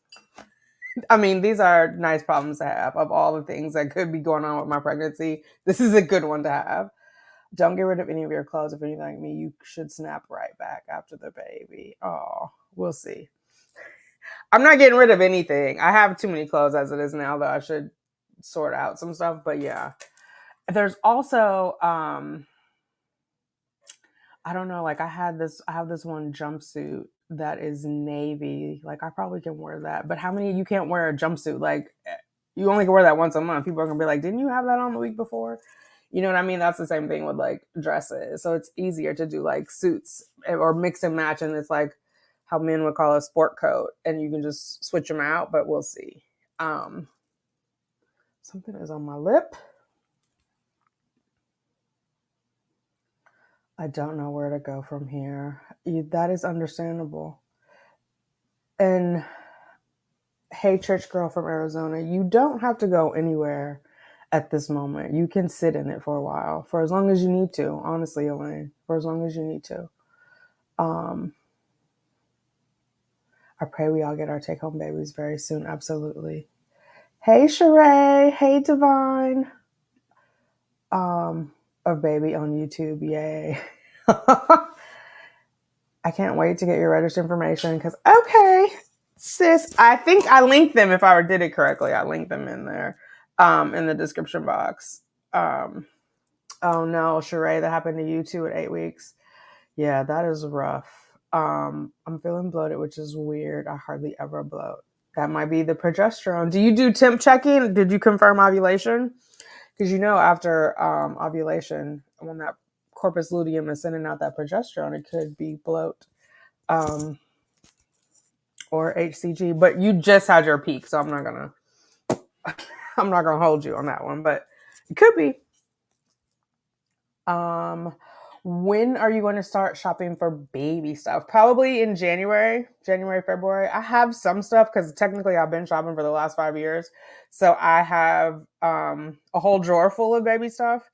I mean, these are nice problems to have. Of all the things that could be going on with my pregnancy, this is a good one to have. Don't get rid of any of your clothes. If anything like me, you should snap right back after the baby. Oh, we'll see. I'm not getting rid of anything. I have too many clothes as it is now, though. I should sort out some stuff. But yeah, there's also I don't know, like I have this one jumpsuit that is navy. Like I probably can wear that. But how many, you can't wear a jumpsuit? Like you only can wear that once a month. People are gonna be like, didn't you have that on the week before? You know what I mean? That's the same thing with like dresses. So it's easier to do like suits or mix and match, and it's like how men would call a sport coat, and you can just switch them out, but we'll see. Something is on my lip. I don't know where to go from here. That is understandable. And hey, church girl from Arizona, you don't have to go anywhere at this moment. You can sit in it for a while, for as long as you need to. Honestly, Elaine, for as long as you need to. I pray we all get our take-home babies very soon. Absolutely. Hey, Sheree. Hey, Divine. A baby on YouTube. Yay. I can't wait to get your registered information because, okay, sis, I think I linked them. If I did it correctly, I linked them in there in the description box. Oh no, Sheree, that happened to you too at 8 weeks. Yeah, that is rough. I'm feeling bloated, which is weird. I hardly ever bloat. That might be the progesterone. Do you do temp checking? Did you confirm ovulation? Because you know, after ovulation, when that corpus luteum is sending out that progesterone, it could be bloat or HCG. But you just had your peak, so I'm not gonna hold you on that one. But it could be. When are you going to start shopping for baby stuff? Probably in January, February. I have some stuff because technically I've been shopping for the last 5 years. So I have a whole drawer full of baby stuff.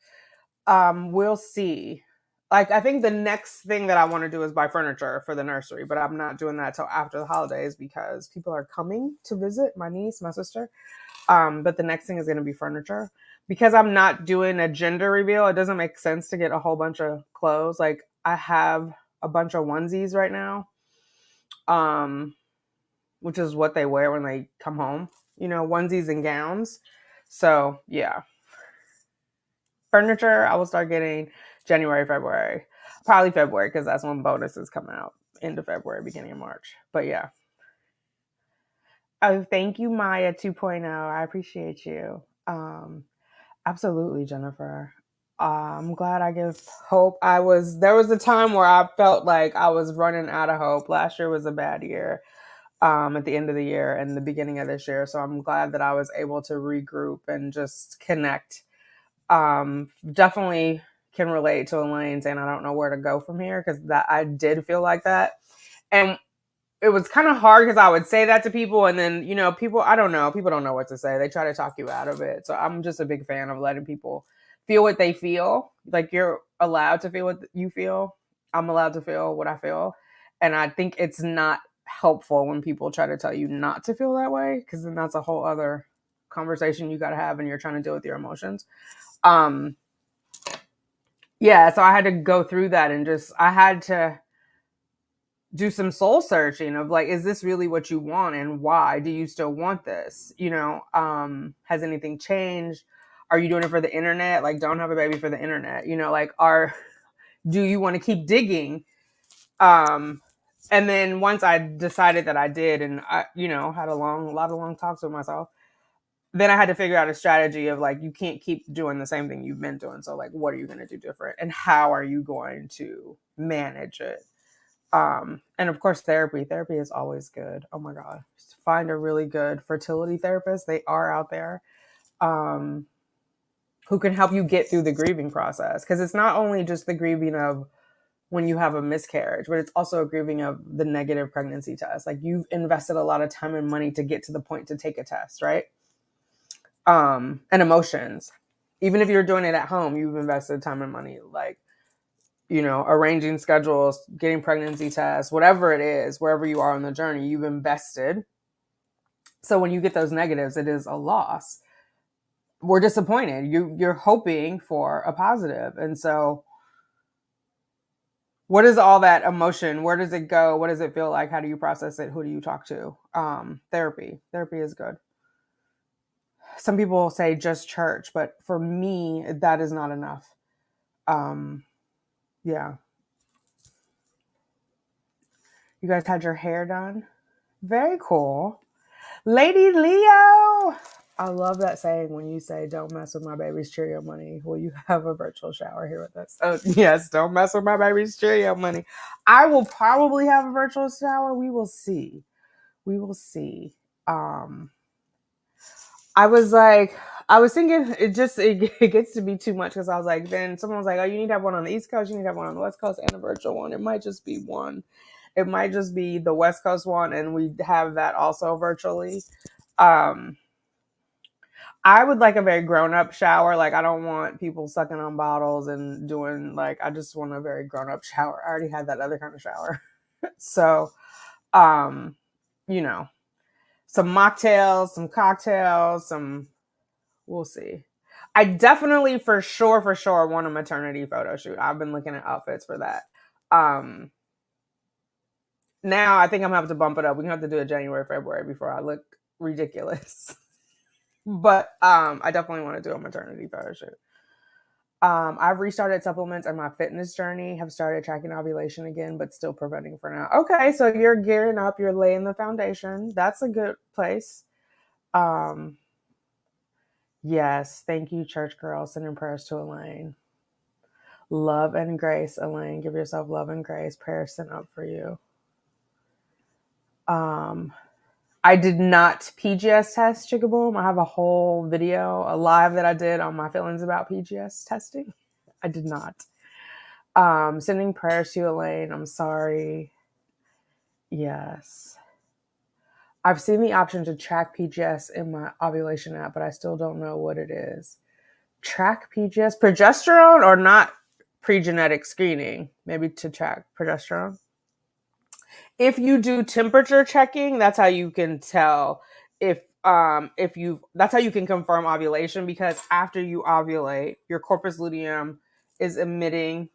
We'll see. Like, I think the next thing that I want to do is buy furniture for the nursery, but I'm not doing that till after the holidays because people are coming to visit, my niece, my sister. But the next thing is going to be furniture. Because I'm not doing a gender reveal, it doesn't make sense to get a whole bunch of clothes. Like I have a bunch of onesies right now, which is what they wear when they come home, you know, onesies and gowns. So yeah, furniture I will start getting January, February, probably February because that's when bonuses come out, end of February, beginning of March. But yeah. Oh, thank you, Maya 2.0. I appreciate you. Absolutely, Jennifer. I'm glad I give hope. There was a time where I felt like I was running out of hope. Last year was a bad year, at the end of the year and the beginning of this year. So I'm glad that I was able to regroup and just connect. Definitely can relate to Elaine saying I don't know where to go from here, because that I did feel like that. And it was kind of hard because I would say that to people, and then people, I don't know, people don't know what to say. They try to talk you out of it. So I'm just a big fan of letting people feel what they feel. Like, you're allowed to feel what you feel. I'm allowed to feel what I feel, and I think it's not helpful when people try to tell you not to feel that way, because then that's a whole other conversation you got to have, and you're trying to deal with your emotions. um yeah, so I had to go through that, and just I had to do some soul searching of like, is this really what you want, and why do you still want this? Has anything changed? Are you doing it for the internet? Like, don't have a baby for the internet. Like, do you want to keep digging? And then once I decided that I did, and I had a lot of long talks with myself, then I had to figure out a strategy of like, you can't keep doing the same thing you've been doing. So like, what are you going to do different, and how are you going to manage it? And of course, therapy is always good. Oh my god, find a really good fertility therapist. They are out there, who can help you get through the grieving process, because it's not only just the grieving of when you have a miscarriage, but it's also a grieving of the negative pregnancy test. Like, you've invested a lot of time and money to get to the point to take a test, right? And emotions. Even if you're doing it at home, you've invested time and money. Like, arranging schedules, getting pregnancy tests, whatever it is, wherever you are on the journey, you've invested. So when you get those negatives, it is a loss. We're disappointed. You're hoping for a positive. And so what is all that emotion? Where does it go? What does it feel like? How do you process it? Who do you talk to? Therapy. Therapy is good. Some people say just church, but for me, that is not enough. Yeah. You guys had your hair done? Very cool. Lady Leo. I love that saying when you say, don't mess with my baby's Cheerio money. Will you have a virtual shower here with us? Oh, yes, don't mess with my baby's Cheerio money. I will probably have a virtual shower. We will see. We will see. I was thinking it gets to be too much, because I was like, then someone was like, oh, you need to have one on the East Coast, you need to have one on the West Coast, and a virtual one. It might just be one. It might just be the West Coast one, and we have that also virtually. I would like a very grown-up shower. Like, I don't want people sucking on bottles and doing, like, I just want a very grown-up shower. I already had that other kind of shower. So, um, you know, some mocktails, some cocktails, we'll see. I definitely for sure want a maternity photo shoot. I've been looking at outfits for that. Now I think I'm gonna have to bump it up. We're gonna have to do it January, February before I look ridiculous. But I definitely want to do a maternity photo shoot. I've restarted supplements, and my fitness journey have started tracking ovulation again, but still preventing for now. Okay, so you're gearing up, you're laying the foundation. That's a good place. Yes, thank you, church girl. Sending prayers to Elaine. Love and grace, Elaine. Give yourself love and grace. Prayers sent up for you. I did not PGS test Chicaboom. I have a whole video, a live that I did on my feelings about PGS testing. I did not. Sending prayers to Elaine. I'm sorry. Yes. I've seen the option to track PGS in my ovulation app, but I still don't know what it is. Track PGS? Progesterone or not pre-genetic screening? Maybe to track progesterone. If you do temperature checking, that's how you can tell if that's how you can confirm ovulation, because after you ovulate, your corpus luteum is emitting,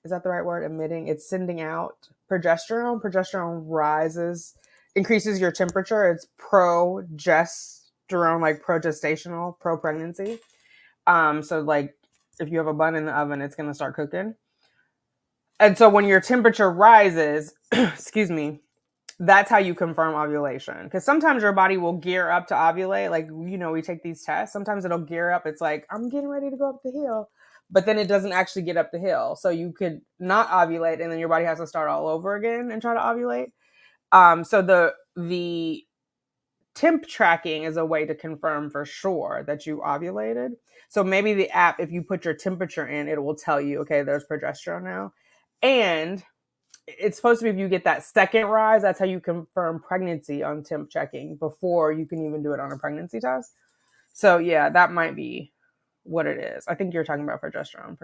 is that the right word? Emitting, it's sending out progesterone. Progesterone increases your temperature. It's progesterone, like progestational, pro-pregnancy. So like if you have a bun in the oven, it's going to start cooking. And so when your temperature rises, excuse me, That's how you confirm ovulation. Because sometimes your body will gear up to ovulate. Like, we take these tests. Sometimes it'll gear up. It's like, I'm getting ready to go up the hill. But then it doesn't actually get up the hill. So you could not ovulate, and then your body has to start all over again and try to ovulate. So the temp tracking is a way to confirm for sure that you ovulated. So maybe the app, if you put your temperature in, it will tell you, okay, there's progesterone now. And it's supposed to be if you get that second rise, that's how you confirm pregnancy on temp checking before you can even do it on a pregnancy test. So yeah, that might be what it is. I think you're talking about progesterone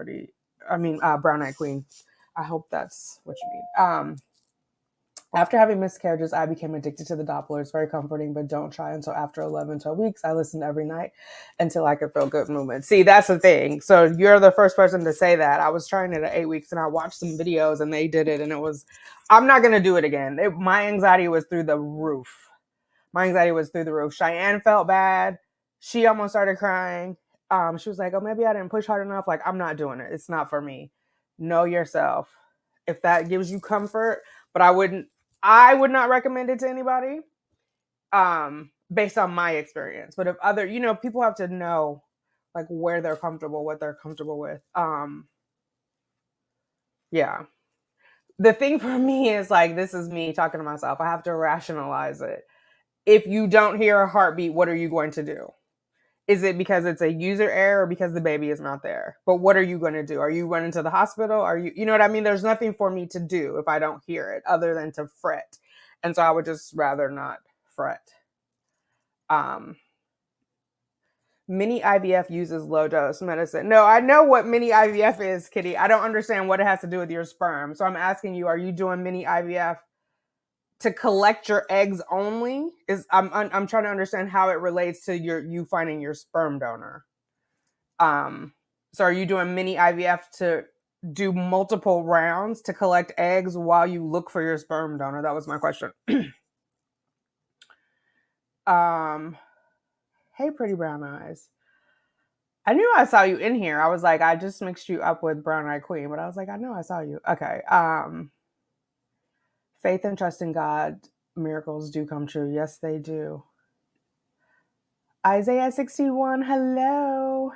brown eyed queen. I hope that's what you mean. After having miscarriages, I became addicted to the Doppler. It's very comforting, but don't try until after 11, 12 weeks. I listened every night until I could feel good movement. See, that's the thing. So you're the first person to say that. I was trying it at 8 weeks, and I watched some videos, and they did it, and I'm not going to do it again. My anxiety was through the roof. Cheyenne felt bad. She almost started crying. She was like, oh, maybe I didn't push hard enough. Like, I'm not doing it. It's not for me. Know yourself. If that gives you comfort, but I would not recommend it to anybody based on my experience. But if other, people have to know like where they're comfortable, what they're comfortable with. Yeah. The thing for me is like, this is me talking to myself. I have to rationalize it. If you don't hear a heartbeat, what are you going to do? Is it because it's a user error or because the baby is not there? But what are you going to do? Are you running to the hospital? You know what I mean? There's nothing for me to do if I don't hear it other than to fret. And so I would just rather not fret. Mini IVF uses low dose medicine. No, I know what mini IVF is, Kitty. I don't understand what it has to do with your sperm. So I'm asking you, are you doing mini IVF to collect your eggs only? I'm trying to understand how it relates to you finding your sperm donor. So are you doing mini IVF to do multiple rounds to collect eggs while you look for your sperm donor? That was my question. Hey, pretty brown eyes. I knew I saw you in here. I was like, I just mixed you up with Brown Eyed Queen, but I was like, I know I saw you. Okay. Faith and trust in God, miracles do come true. Yes, they do. Isaiah 61, hello.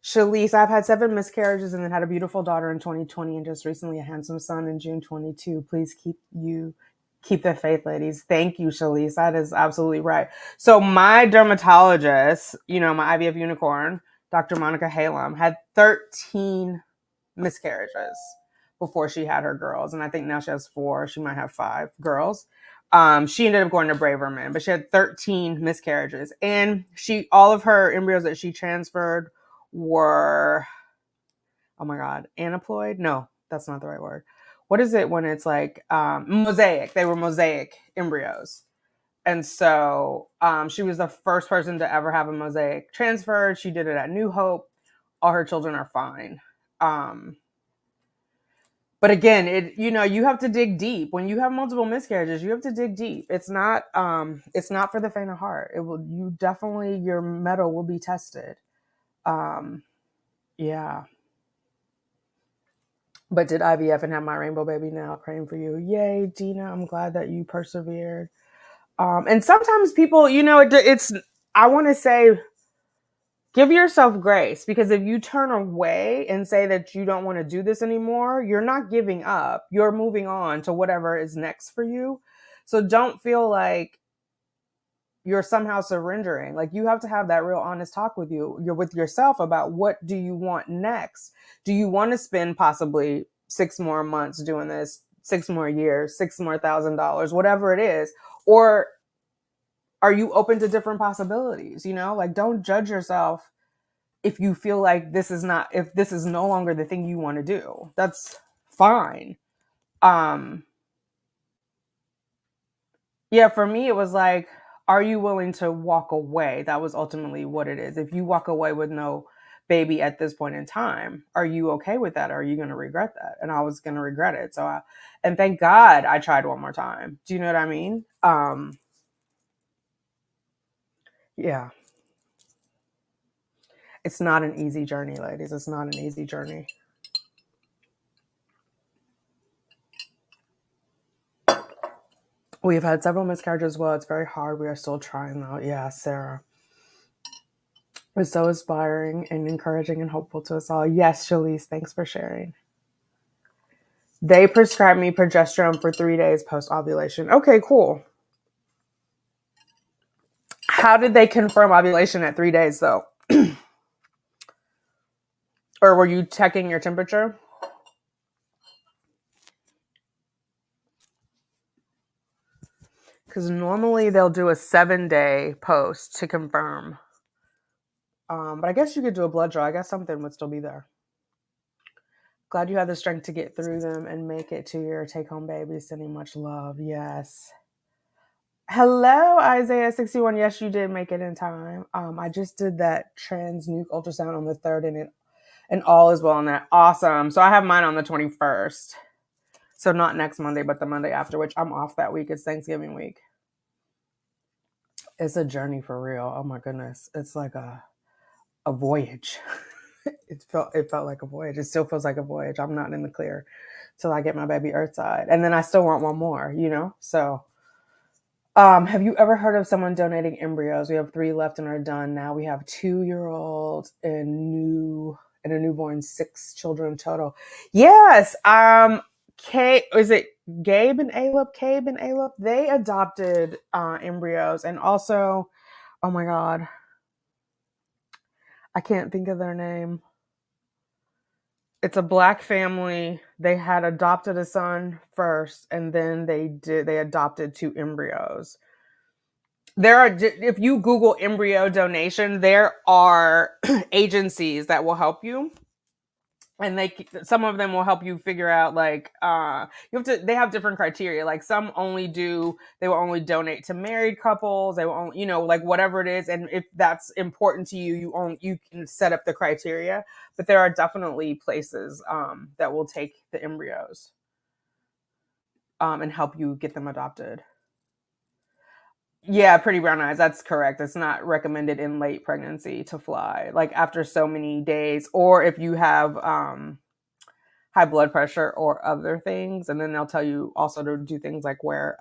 Shalise, I've had 7 miscarriages and then had a beautiful daughter in 2020 and just recently a handsome son in June 22. Please keep the faith, ladies. Thank you, Shalise. That is absolutely right. So my dermatologist, my IVF unicorn, Dr. Monica Halem, had 13 miscarriages before she had her girls. And I think now she has 4. She might have 5 girls. She ended up going to Braverman, but she had 13 miscarriages. And all of her embryos that she transferred were, oh my God, aneuploid? No, that's not the right word. What is it when it's like mosaic? They were mosaic embryos. And so she was the first person to ever have a mosaic transferred. She did it at New Hope. All her children are fine. But again, you have to dig deep. When you have multiple miscarriages, you have to dig deep. It's not for the faint of heart. Your metal will be tested. Yeah. But did IVF and have my rainbow baby now. Praying for you. Yay, Dina. I'm glad that you persevered. And sometimes people, I want to say, give yourself grace, because if you turn away and say that you don't want to do this anymore, you're not giving up. You're moving on to whatever is next for you. So don't feel like you're somehow surrendering. Like, you have to have that real honest talk with with yourself about what do you want next. Do you want to spend possibly 6 more months doing this, 6 more years, $6 more $1,000, whatever it is? Or are you open to different possibilities? Like, don't judge yourself if you feel like if this is no longer the thing you want to do. That's fine. Yeah, for me, it was like, are you willing to walk away? That was ultimately what it is. If you walk away with no baby at this point in time, are you okay with that? Or are you going to regret that? And I was going to regret it. And thank God I tried one more time. Do you know what I mean? Yeah. It's not an easy journey, ladies. It's not an easy journey. We've had several miscarriages as well. It's very hard. We are still trying though. Yeah, Sarah. It's so inspiring and encouraging and hopeful to us all. Yes, Shalise, thanks for sharing. They prescribed me progesterone for 3 days post ovulation. Okay, cool. How did they confirm ovulation at 3 days though? Or were you checking your temperature? Because normally they'll do a 7-day post to confirm. But I guess you could do a blood draw. I guess something would still be there. Glad you had the strength to get through them and make it to your take-home baby. Sending much love. Yes. Hello, Isaiah61. Yes, you did make it in time. I just did that transnuke ultrasound on the 3rd, and all is well on that. Awesome. So I have mine on the 21st. So not next Monday, but the Monday after, which I'm off that week. It's Thanksgiving week. It's a journey for real. Oh my goodness. It's like a voyage. It felt like a voyage. It still feels like a voyage. I'm not in the clear till I get my baby Earthside. And then I still want one more, So have you ever heard of someone donating embryos? We have 3 left and are done. Now we have 2-year-old and a newborn, 6 children total. Yes. Is it Gabe and Alep? They adopted embryos, and also, oh my God, I can't think of their name. It's a Black family. They had adopted a son first, and then they adopted 2 embryos. If you Google embryo donation, there are agencies that will help you. And some of them will help you figure out, like, they have different criteria. Like, they will only donate to married couples. They will only, like, whatever it is. And if that's important to you, you can set up the criteria. But there are definitely places that will take the embryos and help you get them adopted. Yeah, pretty brown eyes. That's correct. It's not recommended in late pregnancy to fly, like after so many days, or if you have high blood pressure or other things. And then they'll tell you also to do things like wear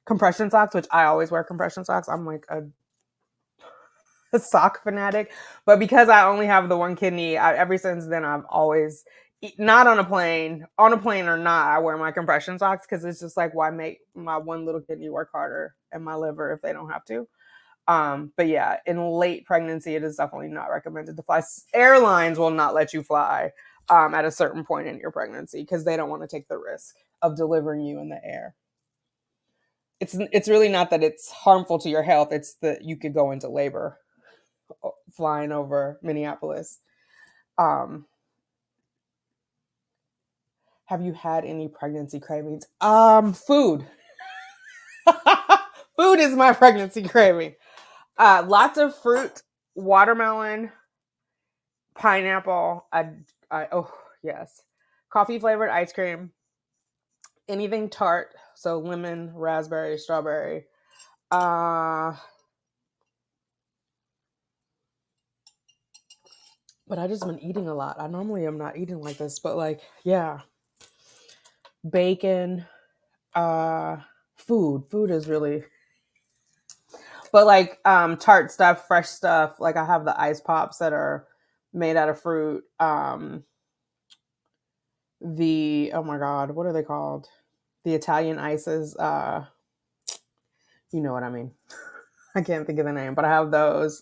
compression socks, which I always wear compression socks. I'm like a sock fanatic. But because I only have the one kidney, ever since then, I've always, not on a plane or not, I wear my compression socks, because it's just like, why make my one little kidney work harder and my liver if they don't have to? But yeah, in late pregnancy, it is definitely not recommended to fly. Airlines will not let you fly at a certain point in your pregnancy because they don't want to take the risk of delivering you in the air. It's really not that it's harmful to your health. It's that you could go into labor flying over Minneapolis. Have you had any pregnancy cravings? Food. Food is my pregnancy craving. Lots of fruit, watermelon, pineapple. Oh yes, coffee flavored ice cream. Anything tart, so lemon, raspberry, strawberry. But I just been eating a lot. I normally am not eating like this, but like, yeah, bacon, food is really. But like tart stuff, fresh stuff. Like I have the ice pops that are made out of fruit. Oh my God, what are they called? The Italian ices. You know what I mean. I can't think of the name, but I have those.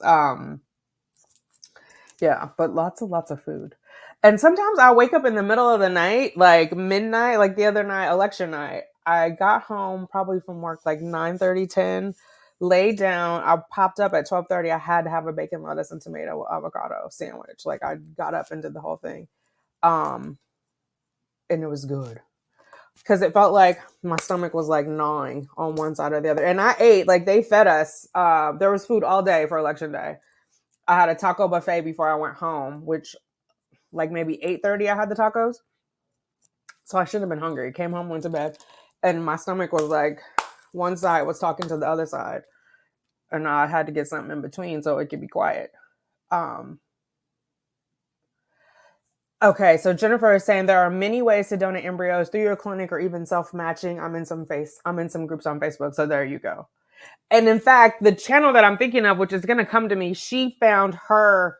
Yeah, but lots of food. And sometimes I'll wake up in the middle of the night, like midnight, like the other night, election night. I got home probably from work like 9:30, 10, laid down. I popped up at 12:30. I had to have a bacon, lettuce, and tomato avocado sandwich. Like I got up and did the whole thing. And it was good. Because it felt like my stomach was like gnawing on one side or the other. And I ate, like they fed us. There was food all day for election day. I had a taco buffet before I went home, which like maybe 8:30 I had the tacos. So I shouldn't have been hungry. Came home, went to bed, and my stomach was like, one side was talking to the other side. And I had to get something in between so it could be quiet. Okay, so Jennifer is saying there are many ways to donate embryos through your clinic or even self-matching. I'm in some groups on Facebook, so there you go. And in fact, the channel that I'm thinking of, which is going to come to me, she found her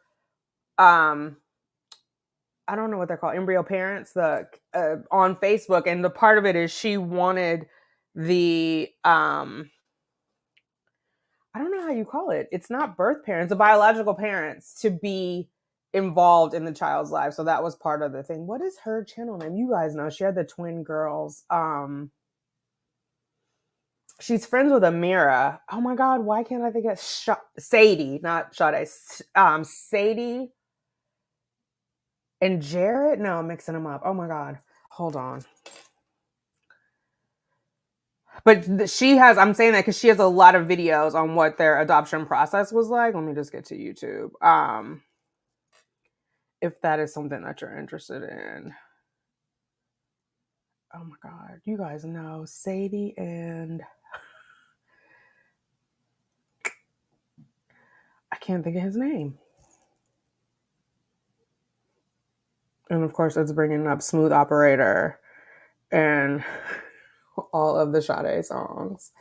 I don't know what they're called, embryo parents, on Facebook, and the part of it is she wanted the I don't know how you call it. It's not birth parents, the biological parents to be involved in the child's life. So that was part of the thing. What is her channel name? You guys know. She had the twin girls. She's friends with Amira. Oh my God, why can't I think of Sadie, not Sade. Sadie and Jared? No, I'm mixing them up. Oh my God. Hold on. But she has, I'm saying that because she has a lot of videos on what their adoption process was like. Let me just get to YouTube. If that is something that you're interested in. Oh my God. You guys know Sadie and I can't think of his name. And of course, it's bringing up Smooth Operator and all of the Sade songs.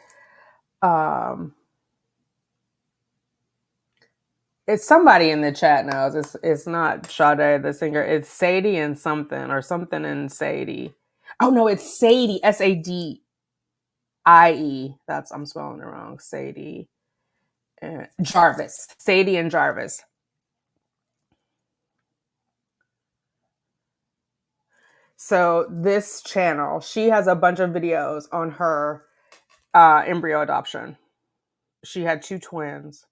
It's somebody in the chat knows. It's not Sade, the singer. It's Sadie and something, or something in Sadie. Oh no, it's Sadie. Sadie. That's, I'm spelling it wrong. Sadie and Jarvis. Sadie and Jarvis. So this channel, she has a bunch of videos on her embryo adoption. She had 2 twins.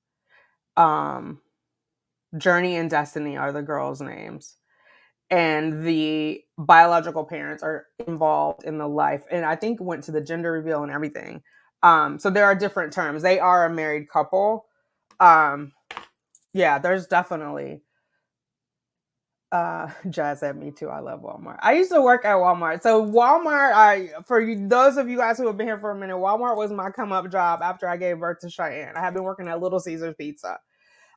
Journey and Destiny are the girls' names. And the biological parents are involved in the life. And I think went to the gender reveal and everything. So there are different terms. They are a married couple. Yeah, there's definitely Jazz said me too. I love Walmart. I used to work at Walmart. So Walmart, those of you guys who have been here for a minute, Walmart was my come up job after I gave birth to Cheyenne. I had been working at Little Caesars Pizza.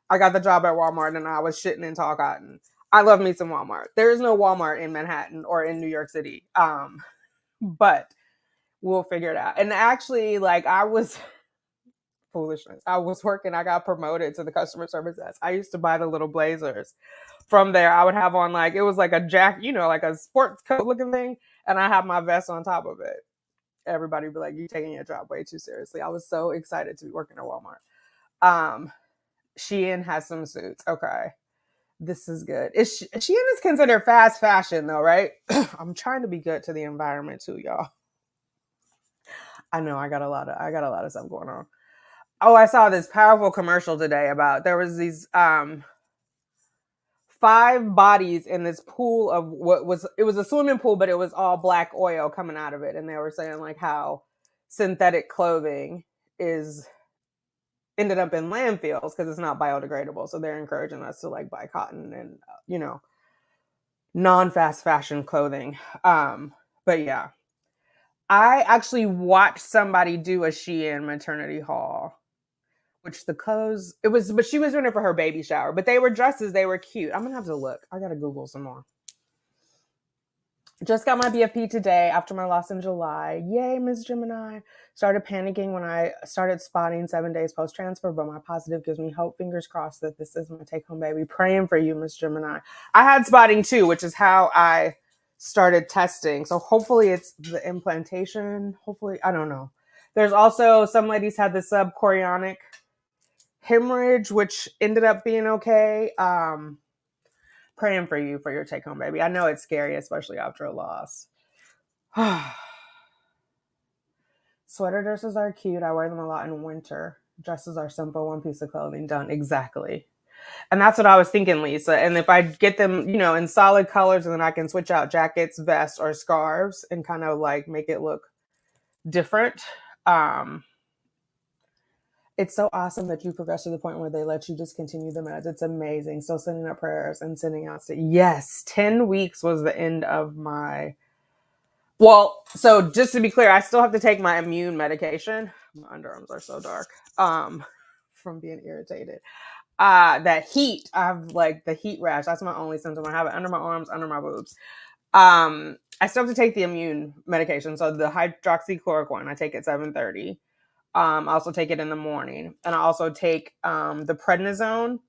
I got the job at Walmart and I was shitting in tall cotton. I love me some Walmart. There is no Walmart in Manhattan or in New York City. But we'll figure it out. And actually, like, I was foolishness. I was working, I got promoted to the customer service desk. I used to buy the little blazers from there. I would have on, like, it was like a jacket, like a sports coat looking thing, and I have my vest on top of it. Everybody would be like, "You're taking your job way too seriously." I was so excited to be working at Walmart. Shein has some suits. Okay, this is good. Shein is considered fast fashion though, right? I'm trying to be good to the environment too, y'all. I know I got a lot of stuff going on. Oh, I saw this powerful commercial today about there was these 5 bodies in this pool of it was a swimming pool, but it was all black oil coming out of it. And they were saying like how synthetic clothing ended up in landfills because it's not biodegradable. So they're encouraging us to like buy cotton and, non-fast fashion clothing. But yeah, I actually watched somebody do a Shein maternity haul. Which the clothes, but she was doing it for her baby shower. But they were dresses, they were cute. I'm gonna have to look. I gotta Google some more. Just got my BFP today after my loss in July. Yay, Miss Gemini. Started panicking when I started spotting 7 days post-transfer, but my positive gives me hope. Fingers crossed that this is my take-home baby. Praying for you, Miss Gemini. I had spotting too, which is how I started testing. So hopefully it's the implantation. Hopefully, I don't know. There's also, some ladies had the subchorionic hemorrhage, which ended up being okay. Praying for you for your take home baby. I know it's scary, especially after a loss. Sweater dresses are cute. I wear them a lot in winter. Dresses are simple, one piece of clothing done. Exactly. And that's what I was thinking, Lisa. And if I get them, in solid colors, and then I can switch out jackets, vests, or scarves and kind of like make it look different. It's so awesome that you progress to the point where they let you discontinue the meds. It's amazing. Still sending up prayers and sending out. Yes, 10 weeks was the end of my. Well, so just to be clear, I still have to take my immune medication. My underarms are so dark. from being irritated. That heat, I have like the heat rash. That's my only symptom. I have it under my arms, under my boobs. I still have to take the immune medication. So the hydroxychloroquine, I take at 7:30. I also take it in the morning. And I also take the prednisone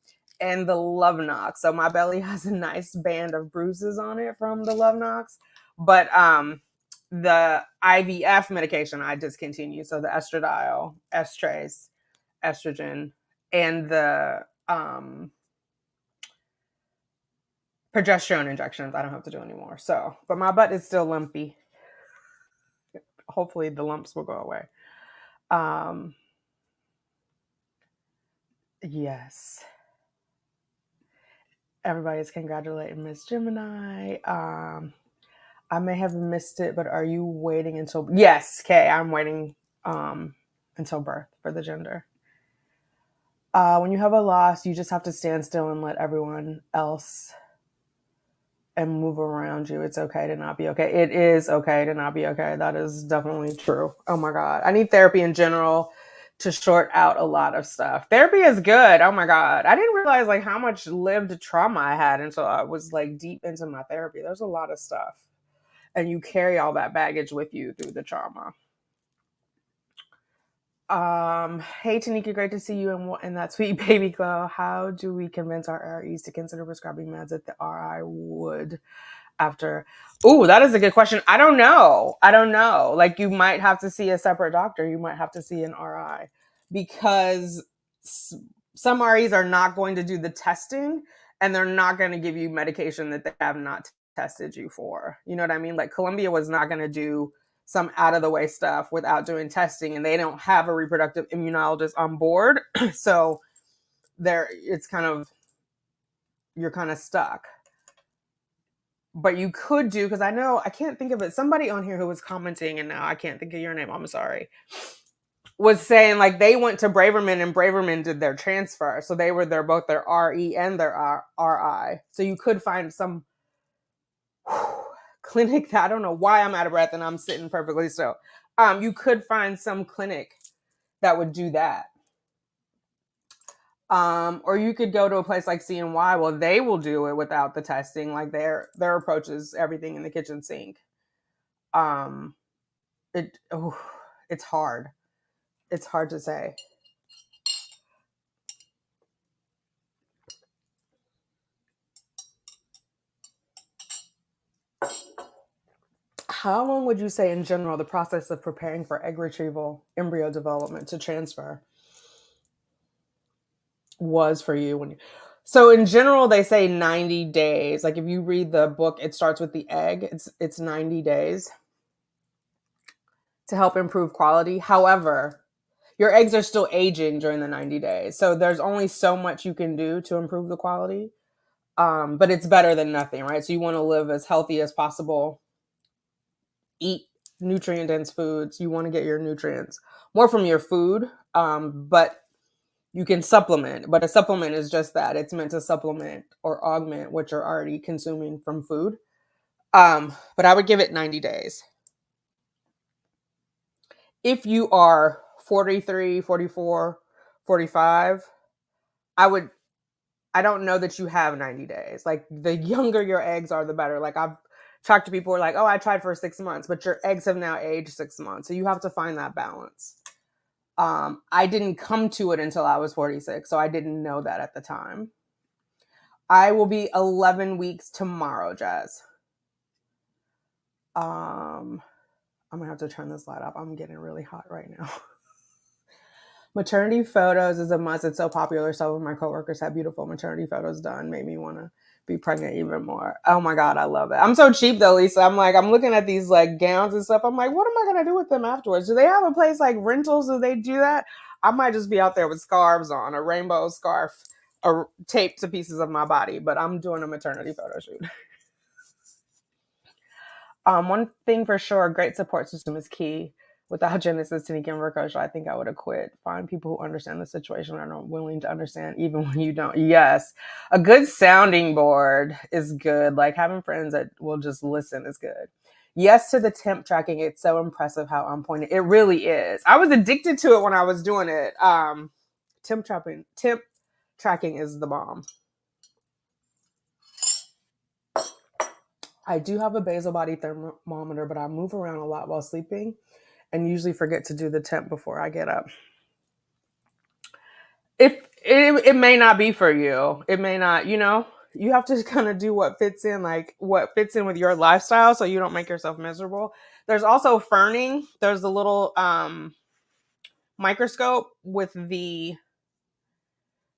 and the Lovenox. So my belly has a nice band of bruises on it from the Lovenox. But the IVF medication I discontinued. So the estradiol, estrace, estrogen, and the progesterone injections I don't have to do anymore. So, but my butt is still lumpy. Hopefully the lumps will go away. Yes. Everybody's congratulating Miss Gemini. I may have missed it, but are you waiting until... Yes, Kay, I'm waiting until birth for the gender. When you have a loss, you just have to stand still and let everyone else and move around you. It's okay to not be okay. It is okay to not be okay. That is definitely true. Oh my God. I need therapy in general to sort out a lot of stuff. Therapy is good. Oh my God. I didn't realize like how much lived trauma I had until I was like deep into my therapy. There's a lot of stuff. And you carry all that baggage with you through the trauma. Hey Tanika, great to see you in that sweet baby glow. How do we convince our REs to consider prescribing meds that the RI would after? Oh, that is a good question. I don't know. Like you might have to see a separate doctor. You might have to see an RI because some REs are not going to do the testing and they're not going to give you medication that they have not tested you for. You know what I mean? Like Columbia was not going to do some out of the way stuff without doing testing, and they don't have a reproductive immunologist on board. So it's kind of, you're kind of stuck. But you could do, because I can't think of it. Somebody on here who was commenting, and now I can't think of your name, I'm sorry, was saying like they went to Braverman and Braverman did their transfer. So they were both their RE and their RI. So you could find some clinic that, I don't know why I'm out of breath and I'm sitting perfectly still. You could find some clinic that would do that. Or you could go to a place like CNY. Well, they will do it without the testing. Like their approach is everything in the kitchen sink. It's hard. It's hard to say. How long would you say in general the process of preparing for egg retrieval, embryo development to transfer was for you? So in general, they say 90 days. Like if you read the book, it starts with the egg. It's 90 days to help improve quality. However, your eggs are still aging during the 90 days. So there's only so much you can do to improve the quality. But it's better than nothing, right? So you want to live as healthy as possible. Eat nutrient-dense foods. You want to get your nutrients more from your food, but you can supplement. But a supplement is just that. It's meant to supplement or augment what you're already consuming from food. But I would give it 90 days. If you are 43, 44, 45, I don't know that you have 90 days. Like the younger your eggs are, the better. Like I've talked to people who are like, oh, I tried for 6 months, but your eggs have now aged 6 months. So you have to find that balance. I didn't come to it until I was 46. So I didn't know that at the time. I will be 11 weeks tomorrow, Jazz. I'm going to have to turn this light off. I'm getting really hot right now. Maternity photos is a must. It's so popular. Some of my coworkers have beautiful maternity photos done. Made me want to be pregnant even more. Oh my God, I love it. I'm so cheap though, Lisa. I'm looking at these like gowns and stuff. I'm like, what am I going to do with them afterwards? Do they have a place like rentals? Do they do that? I might just be out there with scarves on, a rainbow scarf taped to pieces of my body, but I'm doing a maternity photo shoot. One thing for sure, a great support system is key. Without Genesis, Tanika, and Ricochet, I think I would have quit. Find people who understand the situation and are willing to understand even when you don't. Yes. A good sounding board is good. Like having friends that will just listen is good. Yes to the temp tracking. It's so impressive how on point it really is. I was addicted to it when I was doing it. Temp tracking is the bomb. I do have a basal body thermometer, but I move around a lot while sleeping and usually forget to do the temp before I get up. If it may not be for you, it may not, you have to kind of do what fits in, like what fits in with your lifestyle so you don't make yourself miserable. There's also ferning. There's the little microscope with the,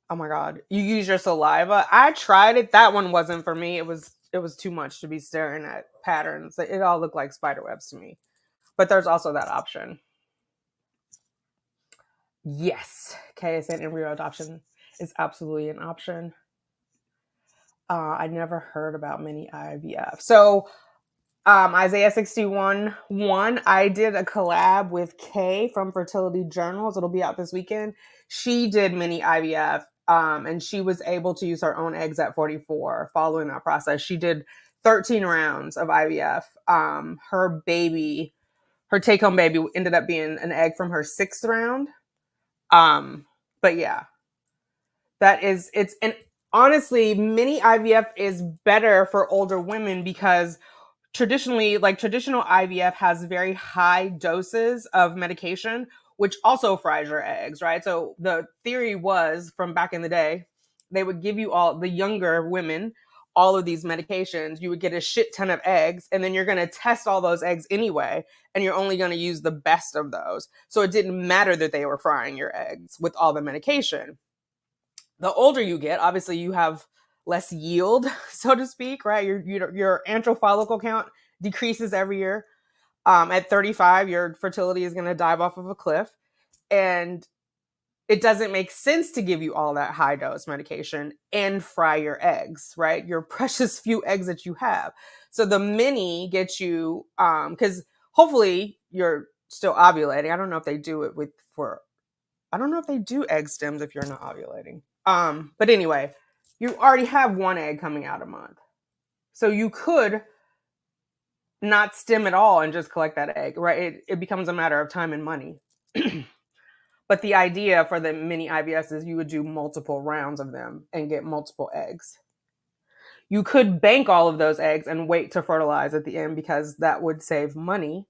oh my god, you use your saliva. I tried it. That one wasn't for me. It was too much to be staring at patterns. It all looked like spider webs to me. But there's also that option. Yes, KSN embryo adoption is absolutely an option. I never heard about mini IVF. So Isaiah 61:1, I did a collab with Kay from Fertility Journals. It'll be out this weekend. She did mini IVF, and she was able to use her own eggs at 44 following that process. She did 13 rounds of IVF. Her take-home baby ended up being an egg from her 6th round. But yeah, and honestly, mini IVF is better for older women because traditional IVF has very high doses of medication, which also fries your eggs, right? So the theory was from back in the day, they would give you all the younger women all of these medications. You would get a shit ton of eggs, and then you're going to test all those eggs anyway, and you're only going to use the best of those. So it didn't matter that they were frying your eggs with all the medication. The older you get, obviously you have less yield, so to speak, right? Your antral follicle count decreases every year. At 35, your fertility is going to dive off of a cliff, and it doesn't make sense to give you all that high dose medication and fry your eggs, right? Your precious few eggs that you have. So the mini gets you, because hopefully you're still ovulating. I don't know if they do it I don't know if they do egg stems if you're not ovulating. But anyway, you already have one egg coming out a month. So you could not stem at all and just collect that egg, right? It becomes a matter of time and money. But the idea for the mini IVS is you would do multiple rounds of them and get multiple eggs. You could bank all of those eggs and wait to fertilize at the end because that would save money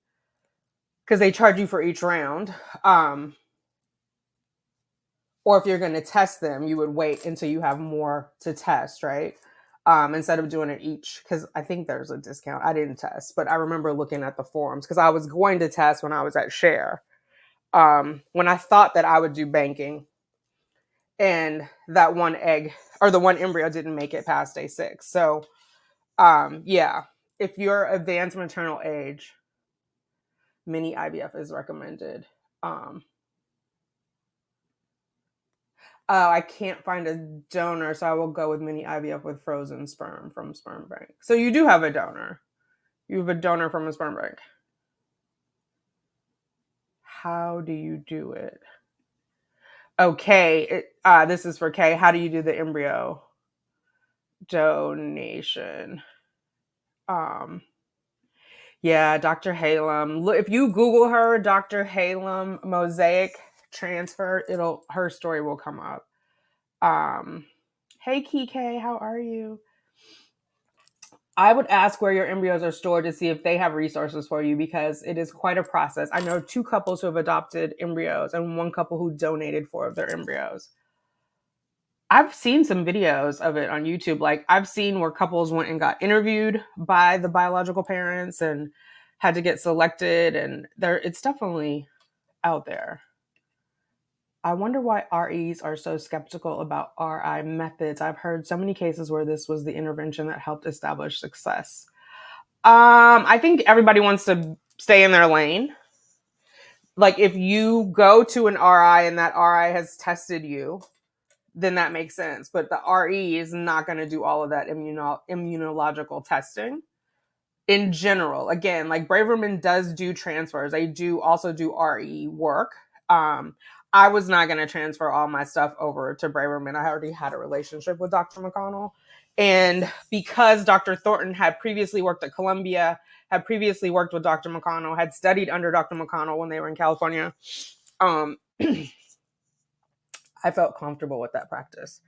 because they charge you for each round. Or if you're going to test them, you would wait until you have more to test, right? Instead of doing it each, because I think there's a discount. I didn't test, but I remember looking at the forums because I was going to test when I was at Share. When I thought that I would do banking, and that one egg or the one embryo didn't make it past day 6. So, yeah, if you're advanced maternal age, mini IVF is recommended. I can't find a donor, so I will go with mini IVF with frozen sperm from sperm bank. So you do have a donor. You have a donor from a sperm bank. How do you do it? Okay, this is for Kay. How do you do the embryo donation? Yeah, Dr. Halem. Look, if you Google her, Dr. Halem mosaic transfer, her story will come up. Hey Kike, how are you? I would ask where your embryos are stored to see if they have resources for you because it is quite a process. I know 2 couples who have adopted embryos and 1 couple who donated 4 of their embryos. I've seen some videos of it on YouTube. Like I've seen where couples went and got interviewed by the biological parents and had to get selected, and it's definitely out there. I wonder why REs are so skeptical about RI methods. I've heard so many cases where this was the intervention that helped establish success. I think everybody wants to stay in their lane. Like if you go to an RI and that RI has tested you, then that makes sense. But the RE is not going to do all of that immunological testing in general. Again, like Braverman does do transfers. They do also do RE work. I was not going to transfer all my stuff over to Braverman. I already had a relationship with Dr. McConnell. And because Dr. Thornton had previously worked at Columbia, had previously worked with Dr. McConnell, had studied under Dr. McConnell when they were in California, I felt comfortable with that practice.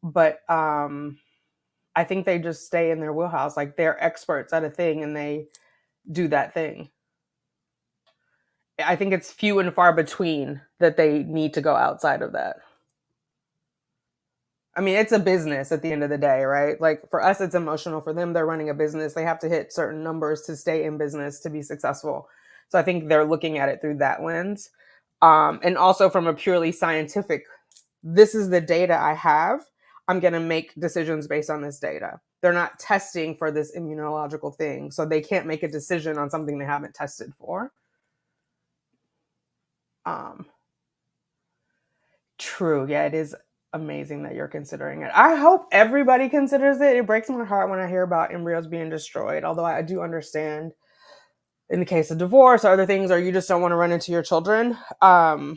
But I think they just stay in their wheelhouse. Like they're experts at a thing and they do that thing. I think it's few and far between that they need to go outside of that. I mean, it's a business at the end of the day, right? Like for us, it's emotional. For them, they're running a business. They have to hit certain numbers to stay in business to be successful. So I think they're looking at it through that lens. And also from a purely scientific, this is the data I have. I'm going to make decisions based on this data. They're not testing for this immunological thing. So they can't make a decision on something they haven't tested for. True. Yeah, it is amazing that you're considering it. I hope everybody considers it. It breaks my heart when I hear about embryos being destroyed, although I do understand in the case of divorce or other things, or you just don't want to run into your children. But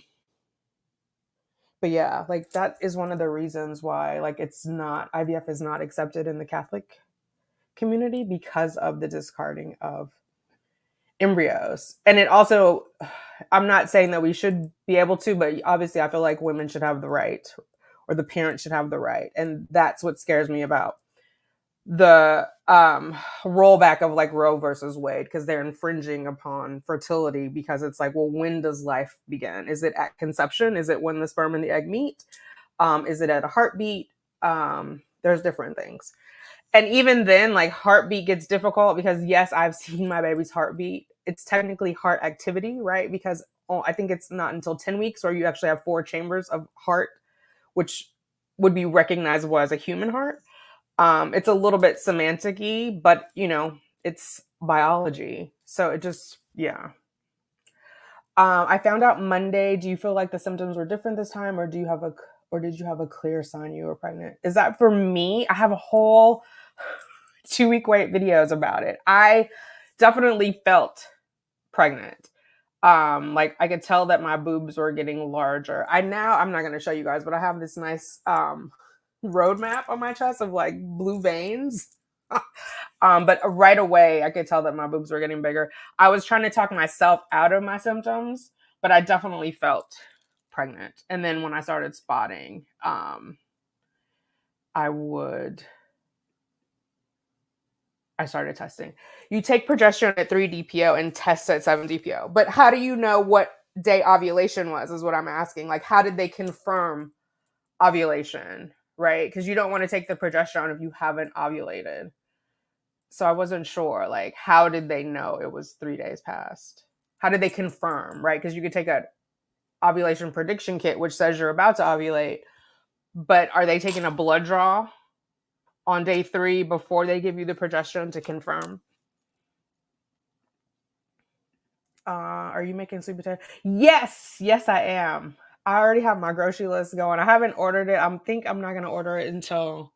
yeah, like that is one of the reasons why like it's not, IVF is not accepted in the Catholic community because of the discarding of embryos. And it also, I'm not saying that we should be able to, but obviously I feel like women should have the right, or the parent should have the right. And that's what scares me about the rollback of like Roe versus Wade, because they're infringing upon fertility, because it's like, well, when does life begin? Is it at conception? Is it when the sperm and the egg meet? Is it at a heartbeat? There's different things. And even then, like heartbeat gets difficult because yes, I've seen my baby's heartbeat. It's technically heart activity, right? Because I think it's not until 10 weeks where you actually have 4 chambers of heart, which would be recognizable as a human heart. It's a little bit semantic-y, but you know, it's biology. So it just, yeah. I found out Monday. Do you feel like the symptoms were different this time, or did you have a clear sign you were pregnant? Is that for me? I have a whole 2-week wait videos about it. I definitely felt pregnant. Like I could tell that my boobs were getting larger. I'm not going to show you guys, but I have this nice roadmap on my chest of like blue veins. But right away I could tell that my boobs were getting bigger. I was trying to talk myself out of my symptoms, but I definitely felt pregnant. And then when I started spotting, I started testing. You take progesterone at 3 DPO and test at 7 DPO. But how do you know what day ovulation was, is what I'm asking. Like, how did they confirm ovulation, right? Because you don't want to take the progesterone if you haven't ovulated. So I wasn't sure, like, how did they know it was 3 days past? How did they confirm, right? Because you could take a ovulation prediction kit, which says you're about to ovulate, but are they taking a blood draw on day 3 before they give you the progesterone to confirm? Are you making sweet potato? Yes, I am. I already have my grocery list going. I haven't ordered it. I'm not gonna order it until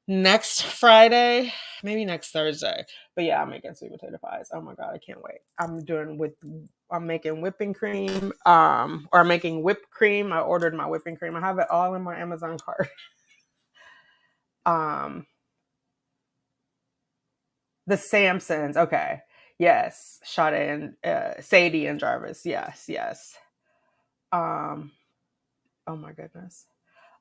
next Friday, maybe next Thursday. But yeah, I'm making sweet potato pies. Oh my god, I can't wait. I'm making whipping cream, or I'm making whipped cream. I ordered my whipping cream. I have it all in my Amazon cart. The Samsons, okay. Yes, Sade and Sadie and Jarvis. Yes. Oh my goodness.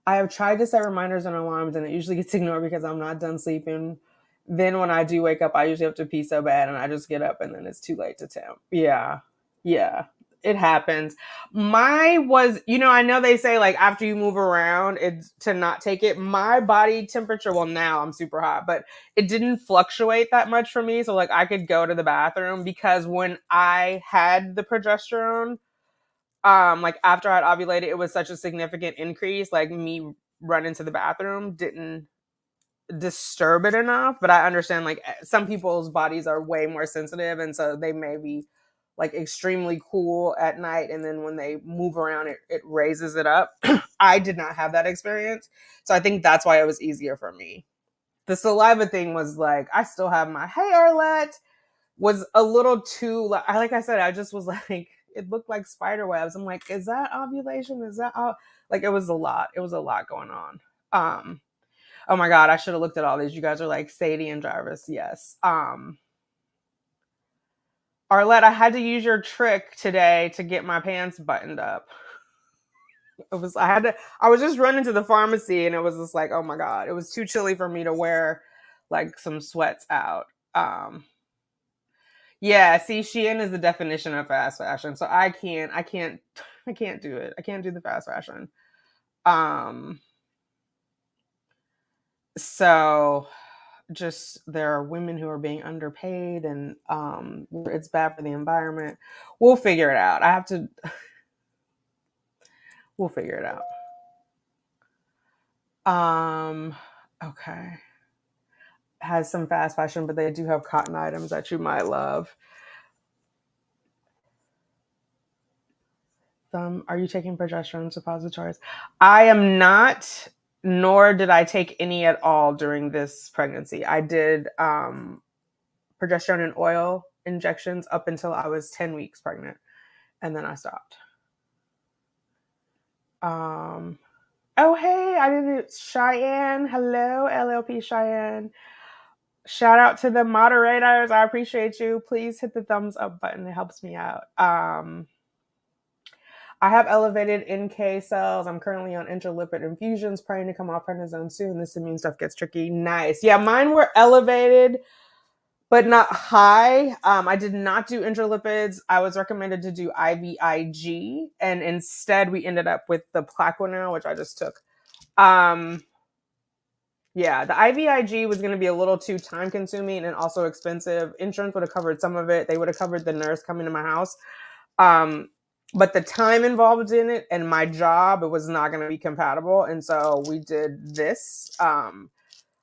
I have tried to set reminders and alarms, and it usually gets ignored because I'm not done sleeping. Then when I do wake up, I usually have to pee so bad, and I just get up, and then it's too late to temp. Yeah, it happens. My was, I know they say like after you move around, it's to not take it. My body temperature, well, now I'm super hot, but it didn't fluctuate that much for me. So like I could go to the bathroom, because when I had the progesterone, like after I'd ovulated, it was such a significant increase. Like me running to the bathroom didn't disturb it enough. But I understand like some people's bodies are way more sensitive, and so they may be like extremely cool at night, and then when they move around, it raises it up. I did not have that experience, so I think that's why it was easier for me. The saliva thing was like, I still have my hey Arlette was a little too, like I said, I just was like, it looked like spider webs. I'm like, is that ovulation? Is that like, it was a lot going on. Oh my god, I should have looked at all these. You guys are like Sadie and Jarvis. Yes. Arlette, I had to use your trick today to get my pants buttoned up. I was just running to the pharmacy and it was just like, oh my God, it was too chilly for me to wear like some sweats out. Um, yeah, see, Shein is the definition of fast fashion. So I can't do it. I can't do the fast fashion. Um, so just there are women who are being underpaid and it's bad for the environment. We'll figure it out. We'll figure it out. Okay. Has some fast fashion, but they do have cotton items that you might love. Are you taking progesterone suppositories? I am not, nor did I take any at all during this pregnancy. I did progesterone and oil injections up until I was 10 weeks pregnant, and then I stopped. Um, oh, hey, I didn't. Cheyenne, hello, LLP Cheyenne. Shout out to the moderators. I appreciate you. Please hit the thumbs up button. It helps me out. I have elevated NK cells. I'm currently on intralipid infusions, praying to come off prednisone soon. This immune stuff gets tricky. Nice. Yeah, mine were elevated, but not high. I did not do intralipids. I was recommended to do IVIG, and instead we ended up with the Plaquenil, which I just took. Yeah, the IVIG was going to be a little too time consuming and also expensive. Insurance would have covered some of it. They would have covered the nurse coming to my house. But the time involved in it and my job, it was not going to be compatible. And so we did this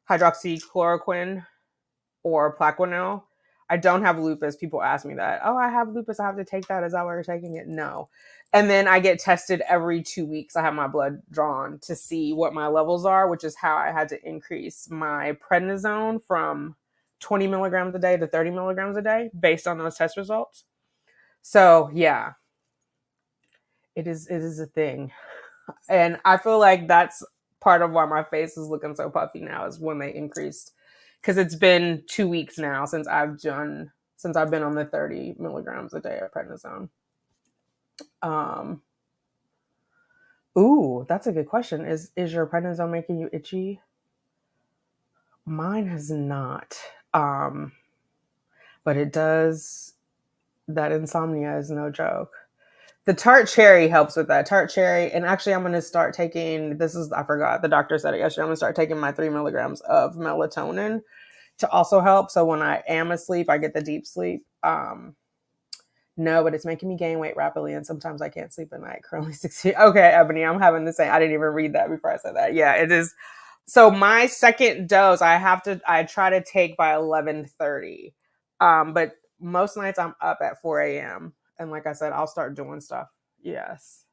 hydroxychloroquine or Plaquenil. I don't have lupus. People ask me that. Oh, I have lupus. I have to take that. Is that why you're taking it? No. And then I get tested every 2 weeks. I have my blood drawn to see what my levels are, which is how I had to increase my prednisone from 20 milligrams a day to 30 milligrams a day based on those test results. So yeah, it is a thing. And I feel like that's part of why my face is looking so puffy now is when they increased, because it's been 2 weeks now since I've been on the 30 milligrams a day of prednisone. Ooh, that's a good question. Is your prednisone making you itchy? Mine has not. But it does. That insomnia is no joke. The tart cherry helps with that. Tart cherry, and actually, I'm going to start taking. I forgot. The doctor said it yesterday. I'm going to start taking my 3 milligrams of melatonin to also help. So when I am asleep, I get the deep sleep. No, but it's making me gain weight rapidly, and sometimes I can't sleep at night. Currently 16. Okay, Ebony, I'm having the same. I didn't even read that before I said that. Yeah, it is. So my second dose, I try to take by 11:30. But most nights I'm up at 4 a.m. And like I said, I'll start doing stuff. Yes.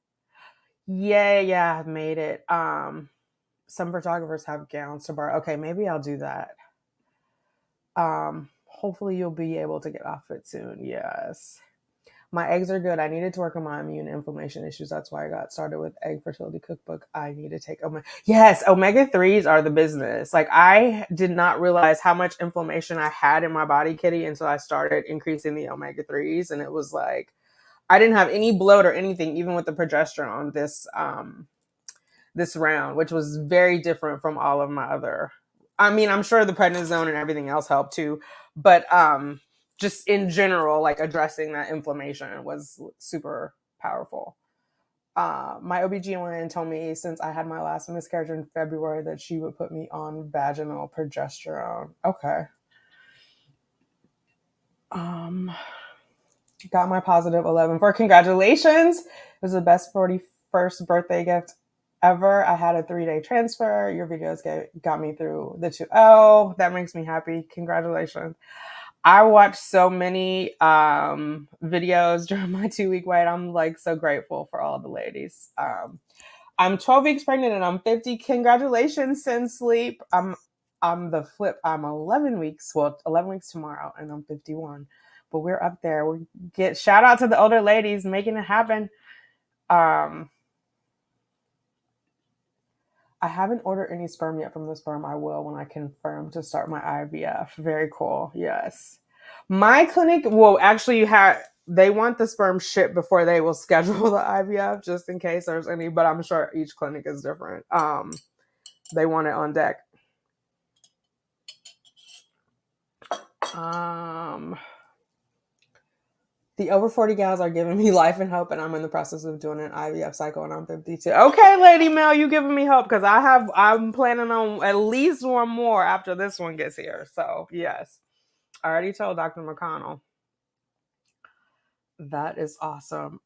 Yeah, I've made it. Some photographers have gowns to borrow. Okay, maybe I'll do that. Hopefully you'll be able to get off it soon. Yes. My eggs are good. I needed to work on my immune inflammation issues. That's why I got started with Egg Fertility Cookbook. I need to take Yes, omega-3s are the business. Like, I did not realize how much inflammation I had in my body, Kitty, until I started increasing the omega-3s. And it was like, I didn't have any bloat or anything, even with the progesterone this round, which was very different from all of my other. I mean, I'm sure the prednisone and everything else helped too, but just in general, like addressing that inflammation was super powerful. My OBGYN told me since I had my last miscarriage in February that she would put me on vaginal progesterone. Okay. Got my positive 11 for congratulations. It was the best 41st birthday gift ever. I had a 3-day transfer. Your videos got me through the 2-0. That makes me happy. Congratulations. I watched so many videos during my 2-week wait. I'm like so grateful for all the ladies. I'm 12 weeks pregnant and I'm 50. Congratulations, Sin Sleep. I'm the flip. I'm 11 weeks. Well, 11 weeks tomorrow, and I'm 51. But we're up there. We get shout out to the older ladies making it happen. I haven't ordered any sperm yet from the sperm. I will when I confirm to start my IVF. Very cool. Yes. My clinic will actually they want the sperm shipped before they will schedule the IVF, just in case there's any. But I'm sure each clinic is different. They want it on deck. The over 40 gals are giving me life and hope, and I'm in the process of doing an IVF cycle, and I'm 52. Okay, Lady Mel, you giving me hope because I'm planning on at least one more after this one gets here. So yes, I already told Dr. McConnell. That is awesome.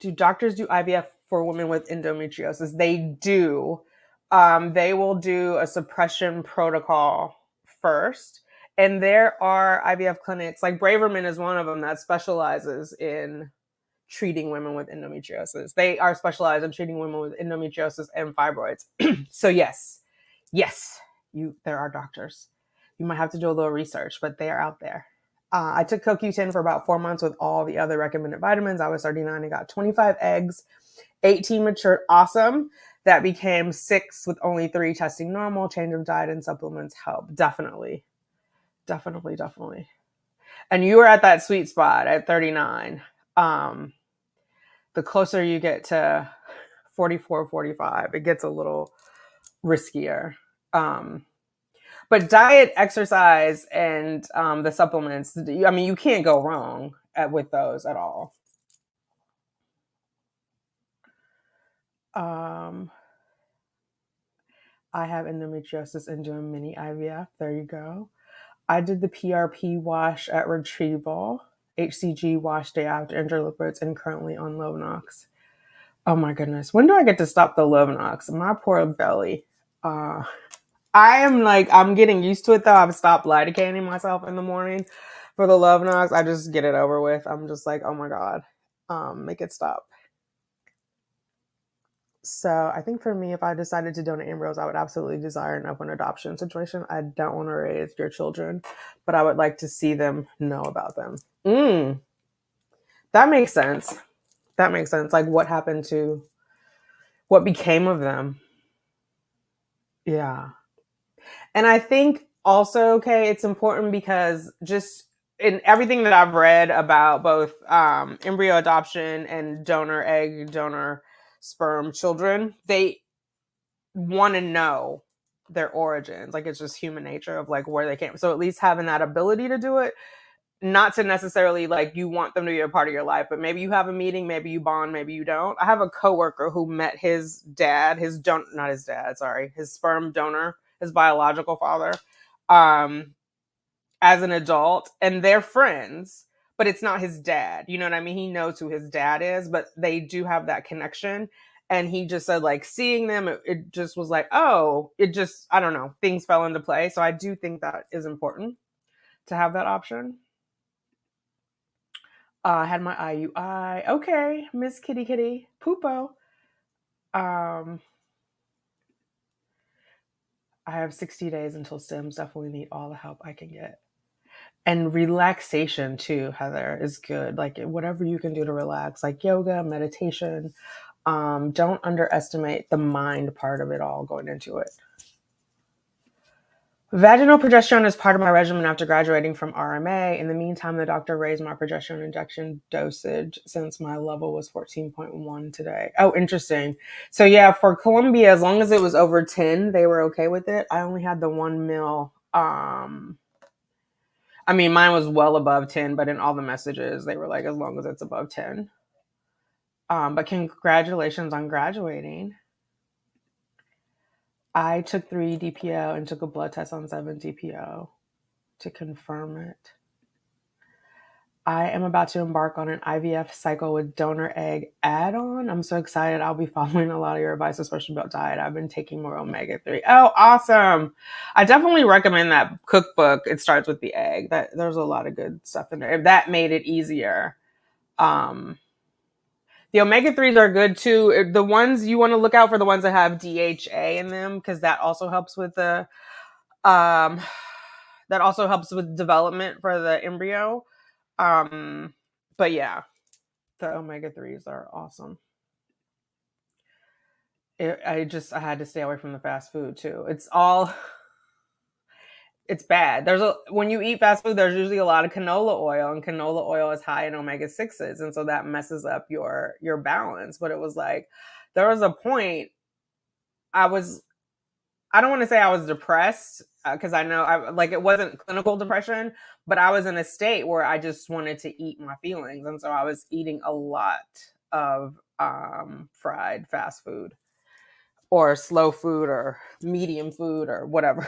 Do doctors do IVF for women with endometriosis? They do. They will do a suppression protocol first. And there are IVF clinics, like Braverman is one of them that specializes in treating women with endometriosis. They are specialized in treating women with endometriosis and fibroids. So yes, there are doctors. You might have to do a little research, but they are out there. I took CoQ10 for about 4 months with all the other recommended vitamins. I was 39 and got 25 eggs, 18 matured. Awesome. That became 6 with only 3 testing normal. Change of diet and supplements help. Definitely. And you were at that sweet spot at 39. The closer you get to 44, 45, it gets a little riskier. But diet, exercise, and the supplements, I mean, you can't go wrong with those at all. I have endometriosis and doing mini IVF. There you go. I did the PRP wash at retrieval, HCG wash day after interlipids, and currently on Lovenox. Oh my goodness. When do I get to stop the Lovenox? My poor belly. I'm getting used to it though. I've stopped lidocating myself in the morning for the Lovenox. I just get it over with. I'm just like, oh my God, make it stop. So I think for me, if I decided to donate embryos, I would absolutely desire an open adoption situation. I don't want to raise your children, but I would like to see them know about them. That makes sense. Like what became of them? Yeah. And I think also, okay, it's important because just in everything that I've read about both embryo adoption and donor egg, donor sperm children, they want to know their origins. Like it's just human nature of like where they came. So at least having that ability to do it, not to necessarily like you want them to be a part of your life, but maybe you have a meeting, maybe you bond, maybe you don't. I have a coworker who met his dad, his sperm donor, his biological father, as an adult, and they're friends, but it's not his dad. You know what I mean? He knows who his dad is, but they do have that connection. And he just said, like, seeing them, it just was like, oh, I don't know, things fell into play. So I do think that is important to have that option. I had my IUI. Okay, Miss Kitty Kitty Poopo. I have 60 days until stems. Definitely need all the help I can get. And relaxation too, Heather, is good. Like whatever you can do to relax, like yoga, meditation. Don't underestimate the mind part of it all going into it. Vaginal progesterone is part of my regimen after graduating from RMA. In the meantime, the doctor raised my progesterone injection dosage since my level was 14.1 today. Oh, interesting. So yeah, for Colombia, as long as it was over 10, they were okay with it. I only had the 1 mil. I mean, mine was well above 10, but in all the messages, they were like, as long as it's above 10. But congratulations on graduating. I took 3 DPO and took a blood test on 7 DPO to confirm it. I am about to embark on an IVF cycle with donor egg add-on. I'm so excited. I'll be following a lot of your advice, especially about diet. I've been taking more omega-3. Oh, awesome. I definitely recommend that cookbook. It starts with the egg. There's a lot of good stuff in there. If that made it easier. The omega-3s are good too. The ones you want to look out for, the ones that have DHA in them, because that also helps with development for the embryo. But yeah, the omega-3s are awesome. I had to stay away from the fast food too. it's bad. When you eat fast food, there's usually a lot of canola oil, and canola oil is high in omega-6s, and so that messes up your balance. But it was like there was a point I don't want to say I was depressed because I know it wasn't clinical depression, but I was in a state where I just wanted to eat my feelings, and so I was eating a lot of fried fast food or slow food or medium food or whatever.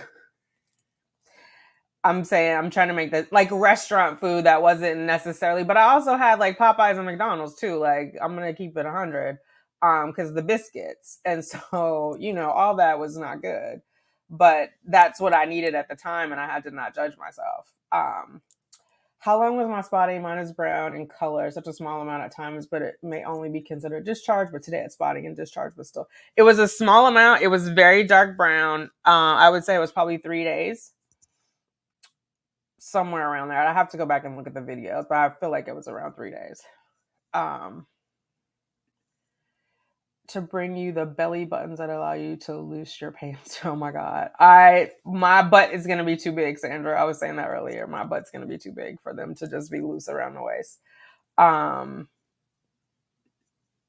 I'm saying I'm trying to make that like restaurant food that wasn't necessarily, but I also had like Popeyes and McDonald's too. Like I'm gonna keep it 100, because the biscuits, and so all that was not good, but that's what I needed at the time, and I had to not judge myself. How long was my spotting? Mine is brown in color, such a small amount at times, but it may only be considered discharge. But today it's spotting and discharge, but still, it was a small amount. It was very dark brown. I would say it was probably 3 days, somewhere around there. I have to go back and look at the videos, but I feel like it was around 3 days. To bring you the belly buttons that allow you to loose your pants. Oh my God. My butt is going to be too big, Sandra. I was saying that earlier. My butt's going to be too big for them to just be loose around the waist.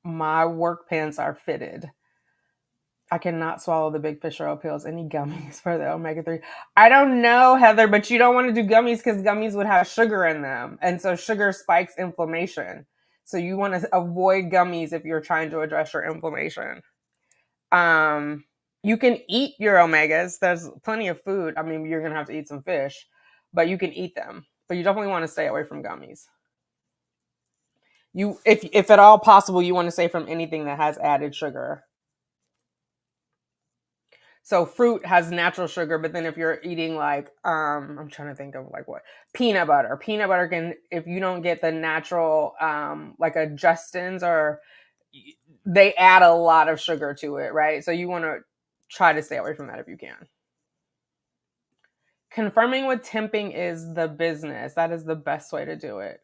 My work pants are fitted. I cannot swallow the big fish oil pills. Any gummies for the omega-3? I don't know, Heather, but you don't want to do gummies because gummies would have sugar in them. And so sugar spikes inflammation. So you want to avoid gummies if you're trying to address your inflammation. You can eat your omegas. There's plenty of food. I mean, you're going to have to eat some fish, but you can eat them. But you definitely want to stay away from gummies. If at all possible, you want to stay from anything that has added sugar. So fruit has natural sugar, but then if you're eating like I'm trying to think of like what peanut butter can, if you don't get the natural like a Justin's, or they add a lot of sugar to it, right? So you want to try to stay away from that if you can. Confirming with temping is the business. That is the best way to do it.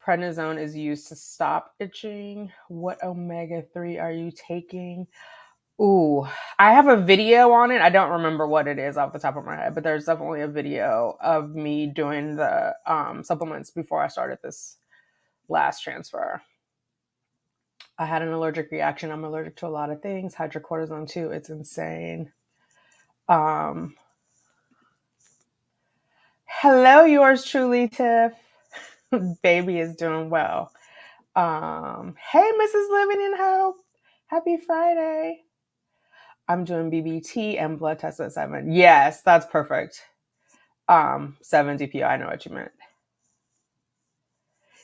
Prednisone is used to stop itching. What omega-3 are you taking? Ooh, I have a video on it. I don't remember what it is off the top of my head, but there's definitely a video of me doing the supplements before I started this last transfer. I had an allergic reaction. I'm allergic to a lot of things. Hydrocortisone too. It's insane. Hello, yours truly, Tiff. Baby is doing well. Hey, Mrs. Living in Hope. Happy Friday. I'm doing BBT and blood tests at 7. Yes, that's perfect. 7 DPO. I know what you meant.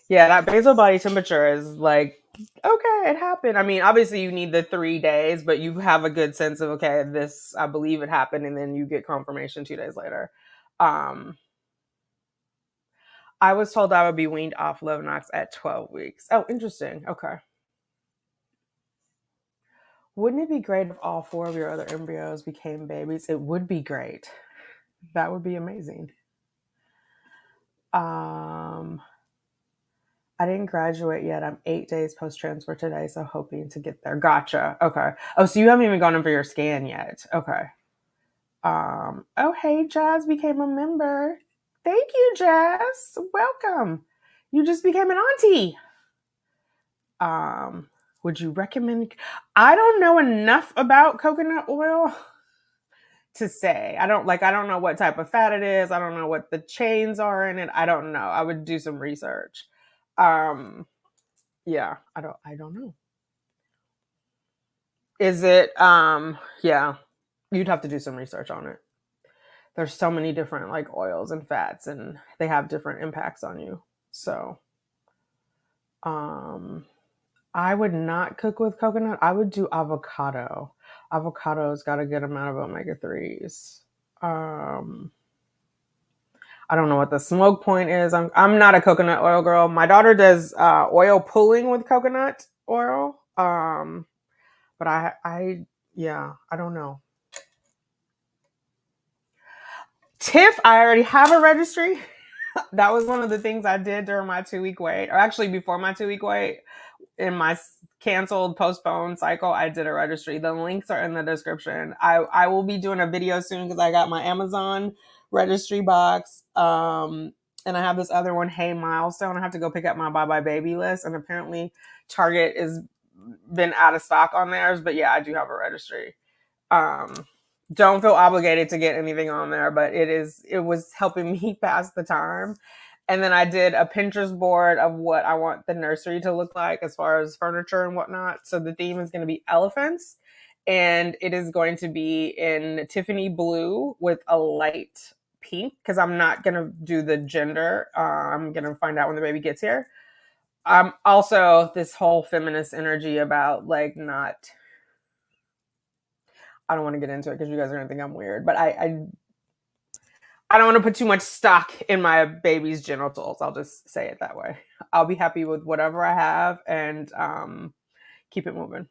Yeah, that basal body temperature is like, okay, it happened. I mean, obviously you need the 3 days, but you have a good sense of, okay, this, I believe it happened, and then you get confirmation 2 days later. I was told I would be weaned off Lovenox at 12 weeks. Oh, interesting. Okay. Wouldn't it be great if all 4 of your other embryos became babies? It would be great. That would be amazing. I didn't graduate yet. I'm 8 days post-transfer today, so hoping to get there. Gotcha. Okay. Oh, so you haven't even gone in for your scan yet. Okay. Oh, hey, Jazz became a member. Thank you, Jazz. Welcome. You just became an auntie. Would you recommend? I don't know enough about coconut oil to say. I don't know what type of fat it is. I don't know what the chains are in it. I don't know. I would do some research. Yeah, I don't know. Is it yeah, you'd have to do some research on it. There's so many different like oils and fats, and they have different impacts on you. So I would not cook with coconut. I would do avocado. Avocado's got a good amount of omega-3s. I don't know what the smoke point is. I'm not a coconut oil girl. My daughter does oil pulling with coconut oil. But I don't know. Tiff, I already have a registry. That was one of the things I did during my 2-week wait, or actually before my 2-week wait. in my canceled, postponed cycle, I did a registry. The links are in the description. I will be doing a video soon because I got my Amazon registry box. And I have this other one, Hey Milestone. I have to go pick up my Bye Bye Baby list. And apparently Target is been out of stock on theirs. But yeah, I do have a registry. Don't feel obligated to get anything on there, but it was helping me pass the time. And then I did a Pinterest board of what I want the nursery to look like as far as furniture and whatnot. So the theme is going to be elephants, and it is going to be in Tiffany blue with a light pink because I'm not going to do the gender. I'm going to find out when the baby gets here. Also, this whole feminist energy about like not. I don't want to get into it because you guys are going to think I'm weird, but I don't want to put too much stock in my baby's genitals. I'll just say it that way. I'll be happy with whatever I have and keep it moving.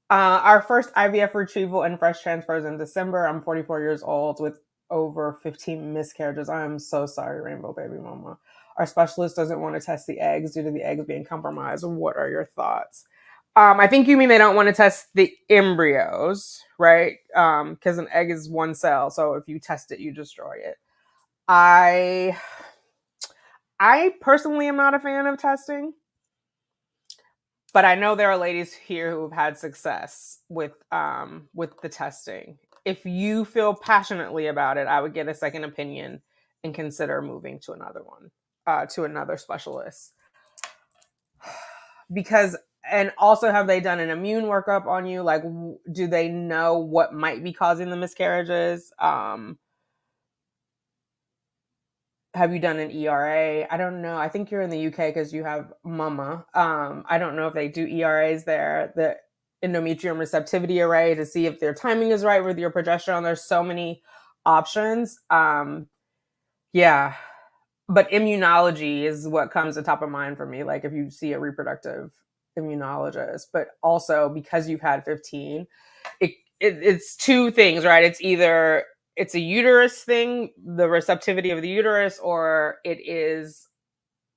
Our first IVF retrieval and fresh transfers in December. I'm 44 years old with over 15 miscarriages. I am so sorry, Rainbow Baby Mama. Our specialist doesn't want to test the eggs due to the eggs being compromised. What are your thoughts? I think you mean they don't want to test the embryos, right? Because an egg is one cell. So if you test it, you destroy it. I personally am not a fan of testing. But I know there are ladies here who have had success with the testing. If you feel passionately about it, I would get a second opinion and consider moving to another one, to another specialist. Because, and also, have they done an immune workup on you? Like, do they know what might be causing the miscarriages? Have you done an ERA? I don't know. I think you're in the UK because you have Mama. I don't know if they do ERAs there. The endometrium receptivity array to see if their timing is right with your progesterone. There's so many options. Yeah. But immunology is what comes to top of mind for me. Like if you see a reproductive immunologist, but also because you've had 15, it's two things, right? It's either it's a uterus thing, the receptivity of the uterus, or it is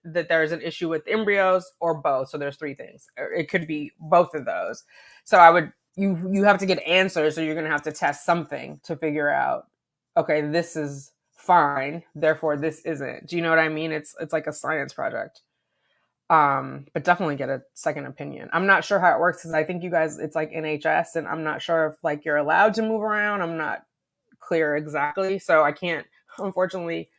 that there's an issue with embryos, or both. So there's three things. It could be both of those. So you have to get answers. So you're going to have to test something to figure out, okay, this is fine, therefore this isn't. Do you know what I mean? It's like a science project. But definitely get a second opinion. I'm not sure how it works because I think you guys, it's like NHS, and I'm not sure if like you're allowed to move around. I'm not clear exactly, so I can't unfortunately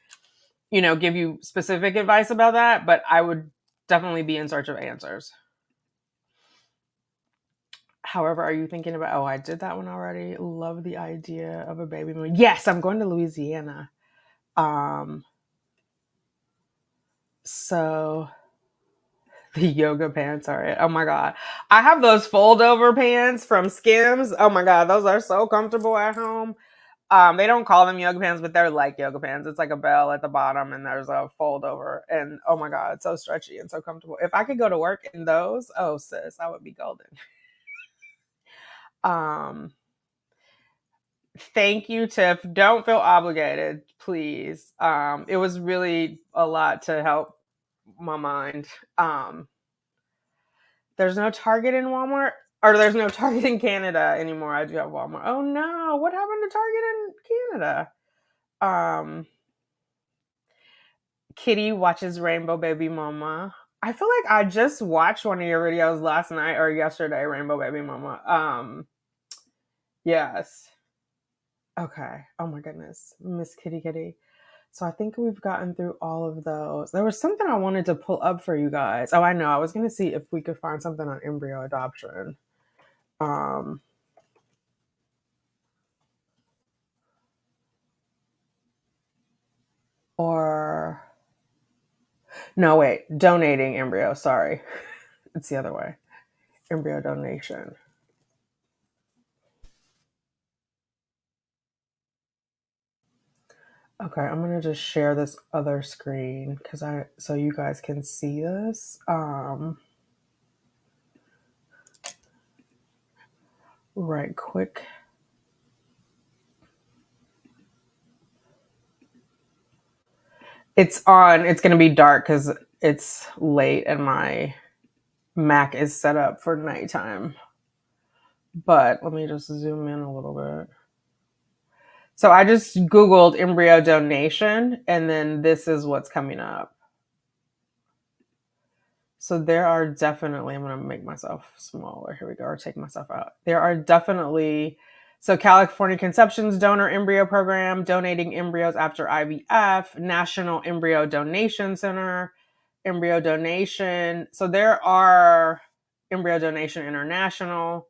give you specific advice about that, but I would definitely be in search of answers. However, are you thinking about, I did that one already. Love the idea of a baby moon. Yes, I'm going to Louisiana. So the yoga pants are it. Oh my God. I have those fold over pants from Skims. Oh my God. Those are so comfortable at home. They don't call them yoga pants, but they're like yoga pants. It's like a bell at the bottom and there's a fold over. And oh my God, it's so stretchy and so comfortable. If I could go to work in those, oh sis, I would be golden. Thank you, Tiff. Don't feel obligated, please. It was really a lot to help my mind. There's no Target in Walmart, or there's no Target in Canada anymore. I do have Walmart. Oh no, what happened to Target in Canada? Kitty watches Rainbow Baby Mama. I feel like I just watched one of your videos last night or yesterday, Rainbow Baby Mama. Yes. Okay. Oh my goodness. Miss Kitty Kitty. So I think we've gotten through all of those. There was something I wanted to pull up for you guys. Oh, I know. I was going to see if we could find something on embryo adoption. Or no, wait, donating embryo. Sorry. It's the other way. Embryo donation. Okay, I'm gonna just share this other screen so you guys can see this. Right quick. It's on. It's gonna be dark because it's late and my Mac is set up for nighttime. But let me just zoom in a little bit. So I just Googled embryo donation, and then this is what's coming up. So there are definitely, I'm going to make myself smaller. Here we go, or take myself out. There are definitely, so California Conception's donor embryo program, donating embryos after IVF, National Embryo Donation Center, embryo donation. So there are embryo donation international,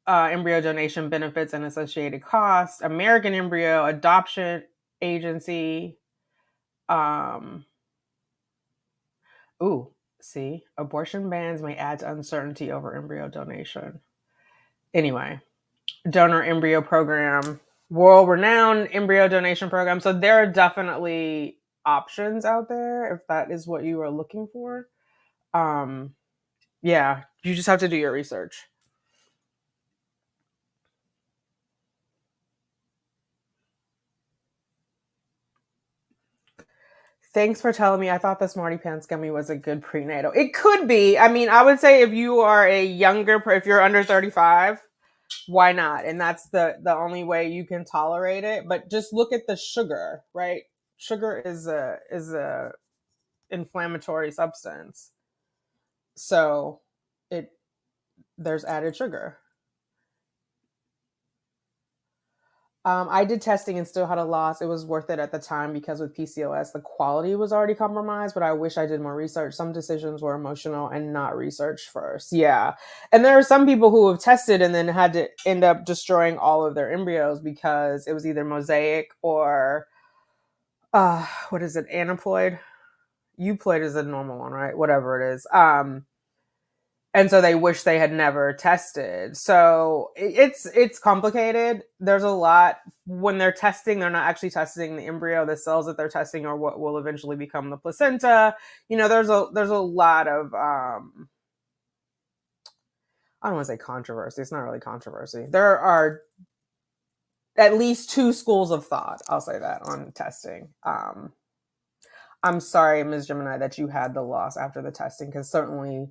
embryo donation benefits and associated costs, American Embryo Adoption Agency. Ooh, see, abortion bans may add to uncertainty over embryo donation. Anyway, donor embryo program, world renowned embryo donation program. So there are definitely options out there if that is what you are looking for. Yeah, you just have to do your research. Thanks for telling me. I thought the Smarty Pants gummy was a good prenatal. It could be. I mean, I would say if you are a younger, if you're under 35, why not? And that's the only way you can tolerate it. But just look at the sugar, right? Sugar is a inflammatory substance, so it there's added sugar. I did testing and still had a loss. It was worth it at the time because with PCOS, the quality was already compromised, but I wish I did more research. Some decisions were emotional and not research first. Yeah. And there are some people who have tested and then had to end up destroying all of their embryos because it was either mosaic or, what is it, aneuploid? Euploid is a normal one, right? Whatever it is. And so they wish they had never tested. So it's complicated. There's a lot when they're testing. They're not actually testing the embryo. The cells that they're testing are what will eventually become the placenta. You know, there's a lot of I don't want to say controversy. It's not really controversy. There are at least two schools of thought. I'll say that on testing. I'm sorry, Ms. Gemini, that you had the loss after the testing, because certainly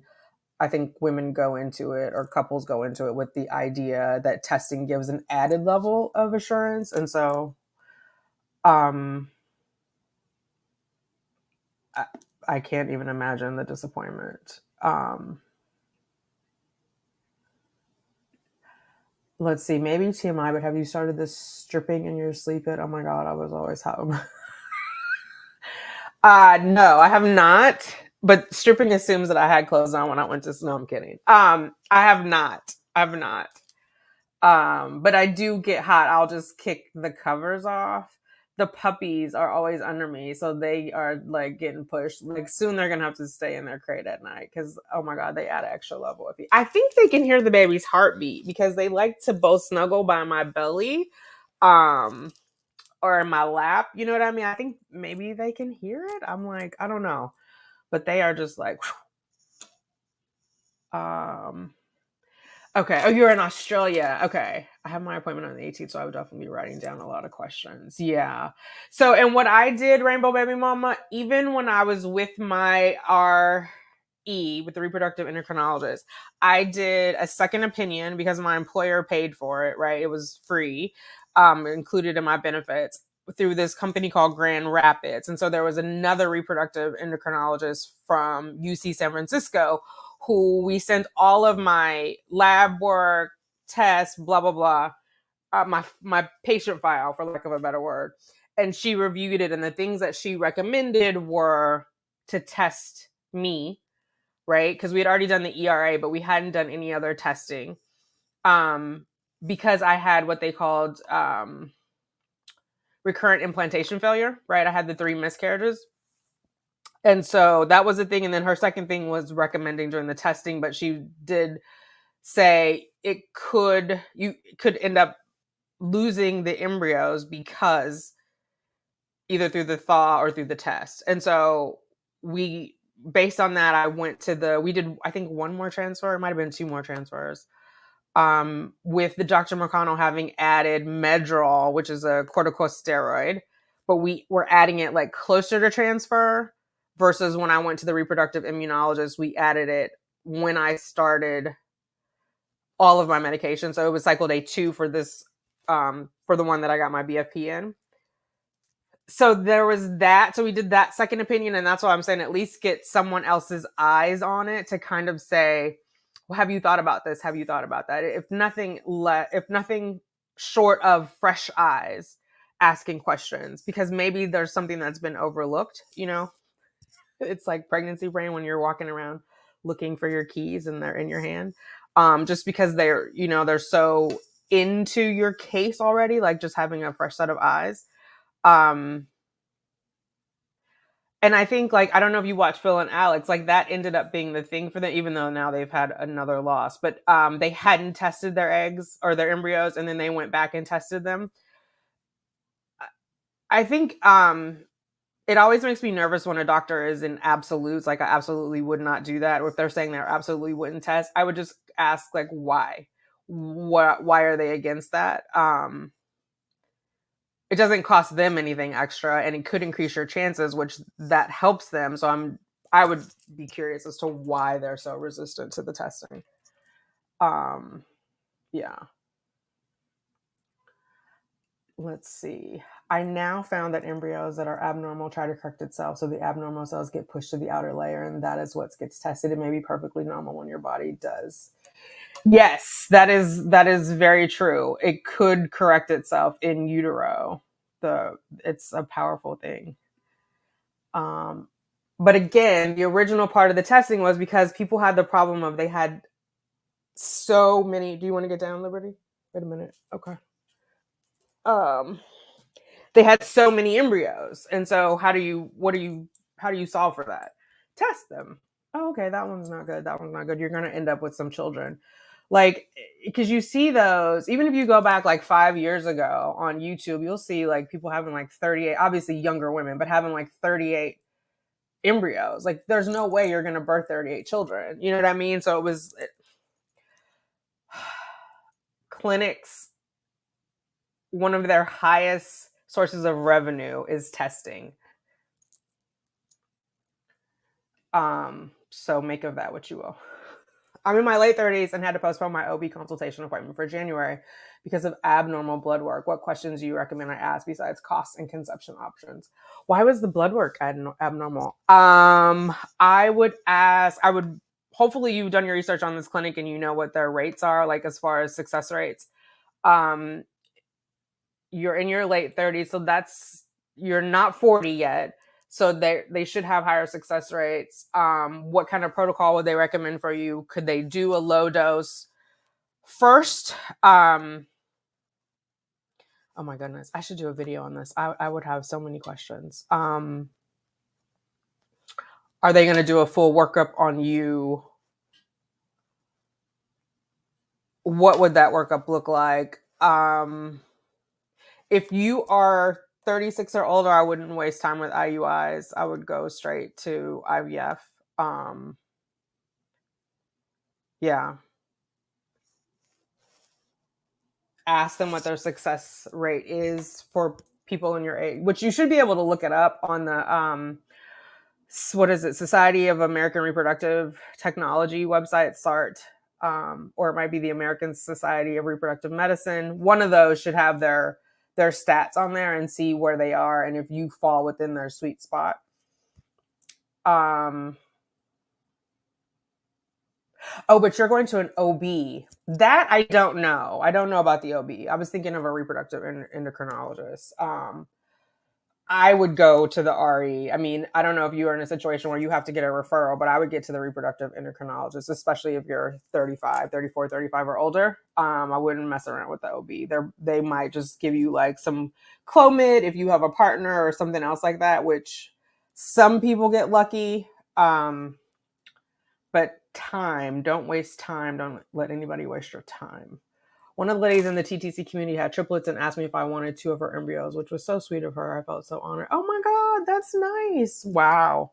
I think women go into it or couples go into it with the idea that testing gives an added level of assurance. And so I can't even imagine the disappointment. Let's see, maybe TMI, but have you started this stripping in your sleep yet? Oh my God, I was always home. No, I have not. But stripping assumes that I had clothes on when I went to. No, I'm kidding. I have not. But I do get hot. I'll just kick the covers off. The puppies are always under me, so they are like getting pushed. Like soon they're gonna have to stay in their crate at night because oh my God, they add an extra level of heat. I think they can hear the baby's heartbeat because they like to both snuggle by my belly, or in my lap. You know what I mean? I think maybe they can hear it. I'm like, I don't know, but they are just like, okay. Oh, you're in Australia. Okay. I have my appointment on the 18th, so I would definitely be writing down a lot of questions. Yeah. So, and what I did, Rainbow Baby Mama, even when I was with my RE, with the reproductive endocrinologist, I did a second opinion because my employer paid for it, right? It was free, included in my benefits through this company called Grand Rapids. And so there was another reproductive endocrinologist from UC San Francisco who we sent all of my lab work, tests, blah, blah, blah, my patient file, for lack of a better word. And she reviewed it. And the things that she recommended were to test me, right? Because we had already done the ERA, but we hadn't done any other testing. Because I had what they called recurrent implantation failure, right? I had the 3 miscarriages. And so that was the thing. And then her second thing was recommending during the testing, but she did say you could end up losing the embryos because either through the thaw or through the test. And so based on that, I went to we did, I think, 1 more transfer. It might've been 2 more transfers. With the Dr. Mercano having added Medrol, which is a corticosteroid, but we were adding it like closer to transfer versus when I went to the reproductive immunologist, we added it when I started all of my medication. So it was cycle day 2 for this, for the one that I got my BFP in. So there was that. So we did that second opinion, and that's why I'm saying at least get someone else's eyes on it to kind of say, well, have you thought about this? Have you thought about that? If nothing short of fresh eyes asking questions, because maybe there's something that's been overlooked, it's like pregnancy brain when you're walking around looking for your keys and they're in your hand. Just because they're so into your case already, like just having a fresh set of eyes. And I think, like, I don't know if you watch Phil and Alex, like that ended up being the thing for them, even though now they've had another loss, but they hadn't tested their eggs or their embryos, and then they went back and tested them. I think it always makes me nervous when a doctor is in absolutes, like I absolutely would not do that. Or if they're saying they absolutely wouldn't test, I would just ask, like, why? Why are they against that? It doesn't cost them anything extra, and it could increase your chances, which that helps them. So I would be curious as to why they're so resistant to the testing. Yeah. Let's see. I now found that embryos that are abnormal try to correct itself. So the abnormal cells get pushed to the outer layer, and that is what gets tested. It may be perfectly normal when your body does. Yes, that is very true. It could correct itself in utero. It's a powerful thing. But again, the original part of the testing was because people had the problem of they had so many. Do you want to get down, Liberty? Wait a minute. Okay. They had so many embryos, and so how do you solve for that? Test them. Oh, okay, that one's not good. That one's not good. You're going to end up with some children, like, because you see those. Even if you go back like 5 years ago on YouTube, you'll see like people having like 38, obviously younger women, but having like 38 embryos. Like, there's no way you're going to birth 38 children. You know what I mean? So it was clinics. One of their highest sources of revenue is testing. So make of that what you will. I'm in my late 30s and had to postpone my OB consultation appointment for January because of abnormal blood work. What questions do you recommend I ask besides costs and conception options? Why was the blood work abnormal? I would hopefully you've done your research on this clinic and you know what their rates are, like as far as success rates. You're in your late 30s, so you're not 40 yet. So they should have higher success rates. What kind of protocol would they recommend for you? Could they do a low dose first? Oh my goodness, I should do a video on this. I would have so many questions. Are they going to do a full workup on you? What would that workup look like? If you are 36 or older, I wouldn't waste time with IUIs. I would go straight to IVF. Yeah. Ask them what their success rate is for people in your age, which you should be able to look it up on the what is it, Society of American Reproductive Technology website, SART, or it might be the American Society of Reproductive Medicine. One of those should have their stats on there and see where they are and if you fall within their sweet spot. Oh, but you're going to an OB. That I don't know. I don't know about the OB. I was thinking of a reproductive endocrinologist. I would go to the RE. I mean, I don't know if you are in a situation where you have to get a referral, but I would get to the reproductive endocrinologist, especially if you're 35, 34, 35 or older. I wouldn't mess around with the OB. They might just give you like some Clomid if you have a partner or something else like that, which some people get lucky. But don't waste time. Don't let anybody waste your time. One of the ladies in the TTC community had triplets and asked me if I wanted 2 of her embryos, which was so sweet of her. I felt so honored. Oh my God, that's nice. Wow.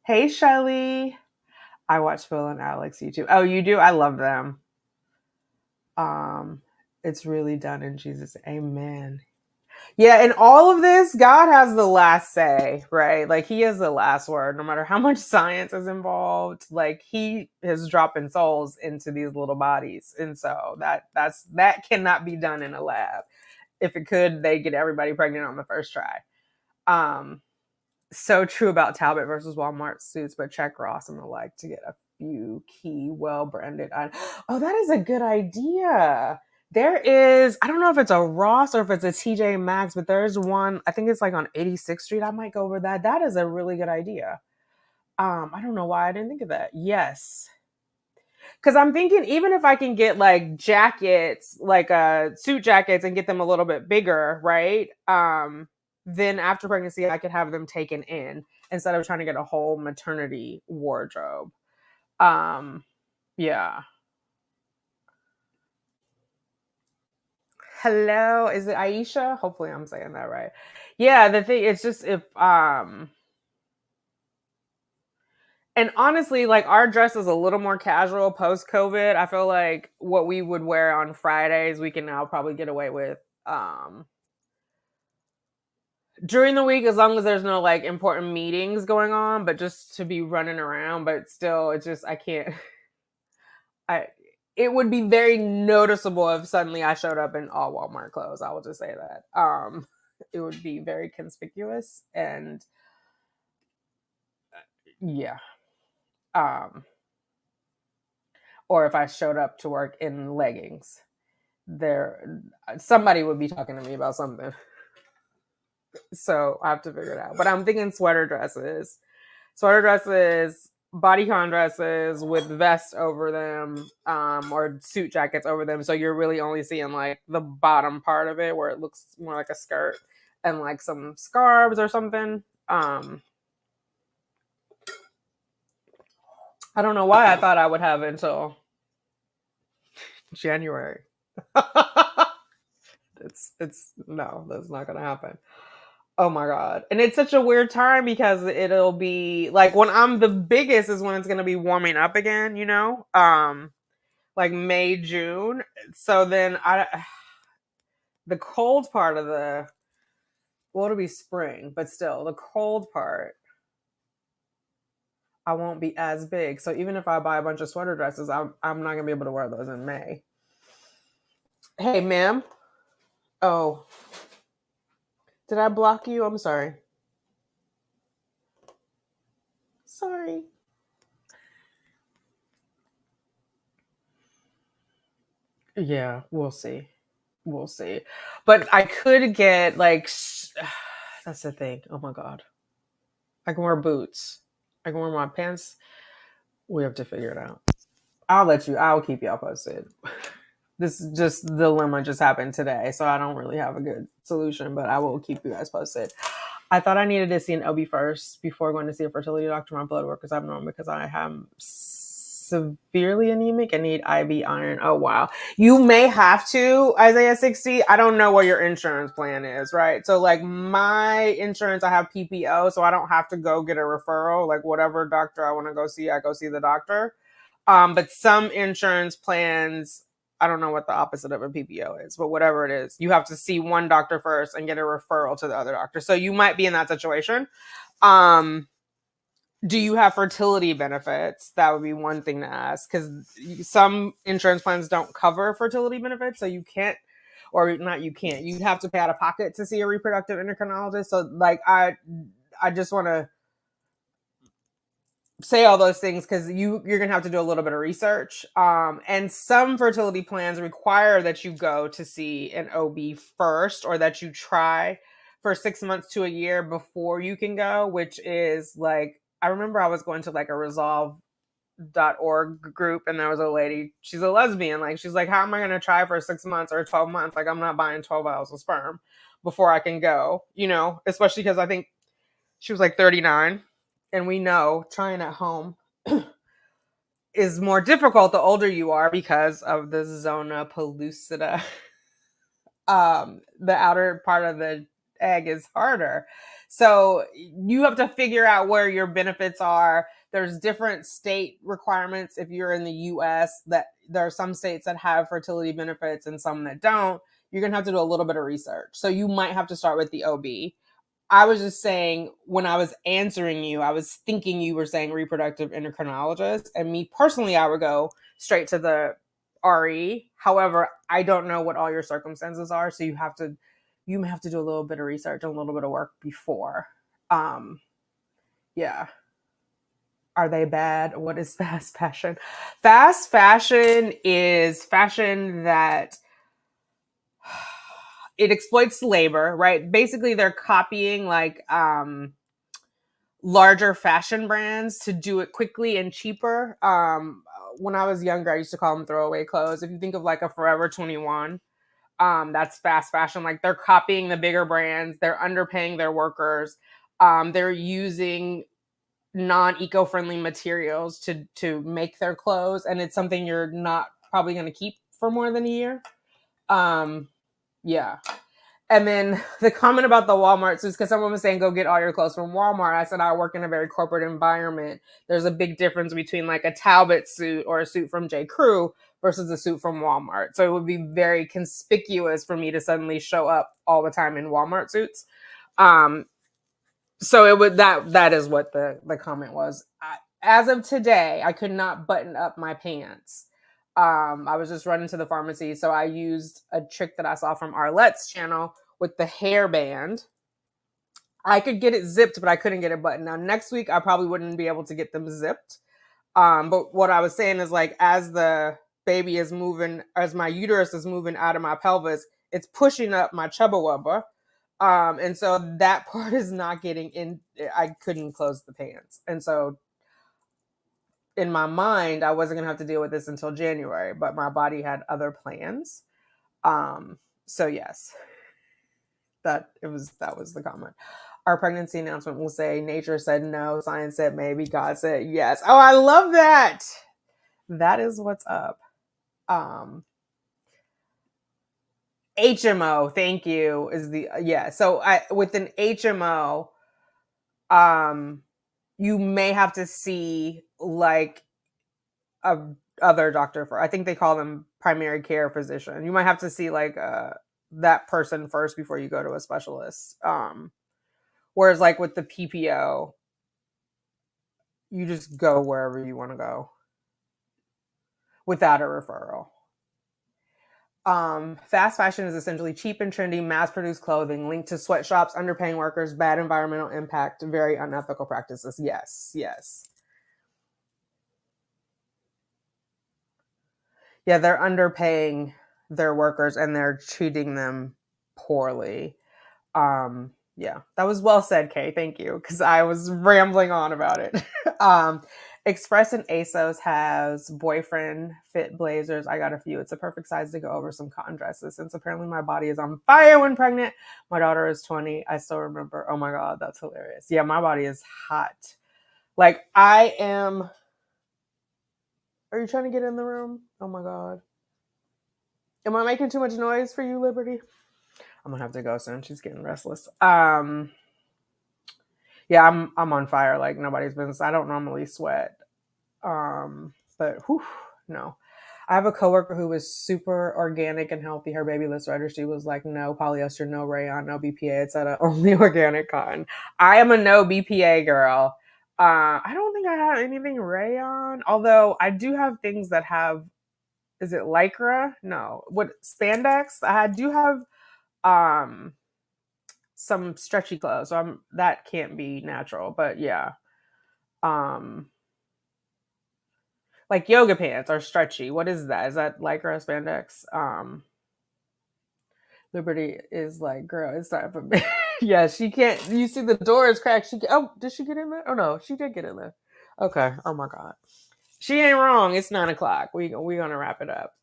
Hey, Shelly. I watch Phil and Alex YouTube. Oh, you do? I love them. It's really done in Jesus. Amen. Yeah, and all of this, God has the last say, right? Like he has the last word, no matter how much science is involved. Like he is dropping souls into these little bodies, and so that cannot be done in a lab. If it could, they get everybody pregnant on the first try. Um, so true about Talbot versus Walmart suits, but check Ross and the like to get a few key well branded items. Oh, that is a good idea. There is, I don't know if it's a Ross or if it's a TJ Maxx, but there's one, I think it's like on 86th Street. I might go over that. That is a really good idea. I don't know why I didn't think of that. Yes. Because I'm thinking, even if I can get like jackets, like suit jackets, and get them a little bit bigger, right? Then after pregnancy, I could have them taken in instead of trying to get a whole maternity wardrobe. Um, yeah. Hello, is it Aisha? Hopefully, I'm saying that right. Yeah, the thing, it's just if and honestly, like our dress is a little more casual post COVID. I feel like what we would wear on Fridays, we can now probably get away with during the week, as long as there's no like important meetings going on, but just to be running around. But still, it's just I can't. I it would be very noticeable if suddenly I showed up in all Walmart clothes. I will just say that. It would be very conspicuous, and yeah. Um, or if I showed up to work in leggings, there somebody would be talking to me about something. So I have to figure it out. But I'm thinking sweater dresses, bodycon dresses with vests over them, or suit jackets over them. So you're really only seeing like the bottom part of it where it looks more like a skirt, and like some scarves or something. I don't know why I thought I would have until January. It's no, that's not gonna happen. Oh my god. And it's such a weird time because it'll be like when I'm the biggest is when it's going to be warming up again, you know? Like May, June. So then I the cold part of the well, it'll be spring, but still the cold part I won't be as big. So even if I buy a bunch of sweater dresses, I'm not going to be able to wear those in May. Hey, ma'am. Oh, did I block you? I'm sorry. Sorry. Yeah, we'll see. We'll see. But I could get like that's the thing. Oh my god. I can wear boots. I can wear my pants. We have to figure it out. I'll keep y'all posted. This just dilemma just happened today, so I don't really have a good solution, but I will keep you guys posted. I thought I needed to see an OB first before going to see a fertility doctor. My blood work is abnormal because I am severely anemic and need IV iron. Oh wow. You may have to, Isaiah 60. I don't know what your insurance plan is, right? So like my insurance, I have PPO, so I don't have to go get a referral. Like whatever doctor I want to go see, I go see the doctor. But some insurance plans, I don't know what the opposite of a PPO is, but whatever it is, you have to see one doctor first and get a referral to the other doctor. So you might be in that situation. Um, do you have fertility benefits? That would be one thing to ask, because some insurance plans don't cover fertility benefits, so you can't, or not, you can't. You have to pay out of pocket to see a reproductive endocrinologist. So, like, I just want to say all those things because you're gonna have to do a little bit of research. And some fertility plans require that you go to see an OB first, or that you try for 6 months to a year before you can go, which is like, I remember I was going to like a resolve.org group, and there was a lady, she's a lesbian, like she's like, how am I going to try for 6 months or 12 months? Like I'm not buying 12 vials of sperm before I can go, you know, especially because I think she was like 39, and we know trying at home is more difficult the older you are because of the zona pellucida. The outer part of the egg is harder. So you have to figure out where your benefits are. There's different state requirements. If you're in the US, that there are some states that have fertility benefits and some that don't. you're going to have to do a little bit of research. So you might have to start with the OB. I was just saying, when I was answering you, I was thinking you were saying reproductive endocrinologist, and me personally, I would go straight to the RE. However, I don't know what all your circumstances are, so you may have to do a little bit of research and a little bit of work before. Yeah. Are they bad? What is fast fashion? Fast fashion is fashion that it exploits labor, right? Basically, they're copying like larger fashion brands to do it quickly and cheaper. When I was younger, I used to call them throwaway clothes. If you think of like a Forever 21, that's fast fashion. Like, they're copying the bigger brands, they're underpaying their workers, they're using non-eco-friendly materials to make their clothes, and it's something you're not probably going to keep for more than a year. Yeah. And then the comment about the Walmart suits, because someone was saying, go get all your clothes from Walmart. I said, I work in a very corporate environment. There's a big difference between like a Talbot suit or a suit from J. Crew versus a suit from Walmart. So it would be very conspicuous for me to suddenly show up all the time in Walmart suits. So it would, that is what the comment was. As of today, I could not button up my pants. I was just running to the pharmacy, so I used a trick that I saw from Arlette's channel with the hairband. I could get it zipped, but I couldn't get it buttoned. Now, next week, I probably wouldn't be able to get them zipped. But what I was saying is, like, as the baby is moving, as my uterus is moving out of my pelvis, it's pushing up my chubba wubba. And so that part is not getting in. I couldn't close the pants. And so in my mind, I wasn't going to have to deal with this until January, but my body had other plans. So yes, that was the comment. Our pregnancy announcement will say, nature said no, science said maybe, God said yes. Oh, I love that. That is what's up. HMO, thank you, is the, yeah. So with an HMO, you may have to see like a other doctor for, I think they call them primary care physician. You might have to see like that person first before you go to a specialist. Whereas like with the PPO, you just go wherever you want to go without a referral. Fast fashion is essentially cheap and trendy, mass-produced clothing linked to sweatshops, underpaying workers, bad environmental impact, very unethical practices. Yes, yes. Yeah, they're underpaying their workers and they're treating them poorly. Yeah, that was well said, Kay. Thank you, because I was rambling on about it. Express and ASOS has boyfriend fit blazers. I got a few. It's a perfect size to go over some cotton dresses, since apparently my body is on fire when pregnant. My daughter is 20. I still remember. Oh my God, that's hilarious. Yeah, my body is hot. Like, I am. Are you trying to get in the room? Oh my God. Am I making too much noise for you, Liberty? I'm gonna have to go soon. She's getting restless. Yeah, I'm on fire like nobody's business. I don't normally sweat. But whew, no. I have a coworker who was super organic and healthy. Her baby list registry was like, no polyester, no rayon, no BPA, etc. Only organic cotton. I am a no BPA girl. I don't think I have anything rayon, although I do have things that have, is it lycra? No. What, spandex? I do have some stretchy clothes, so that can't be natural, but yeah. Like yoga pants are stretchy. What is that? Is that lycra, spandex? Liberty is like, girl, it's time for me. Yeah, she can't. You see, the door is cracked. Did she get in there? Oh no, she did get in there. Okay. Oh my God, she ain't wrong. It's 9:00. We gonna wrap it up.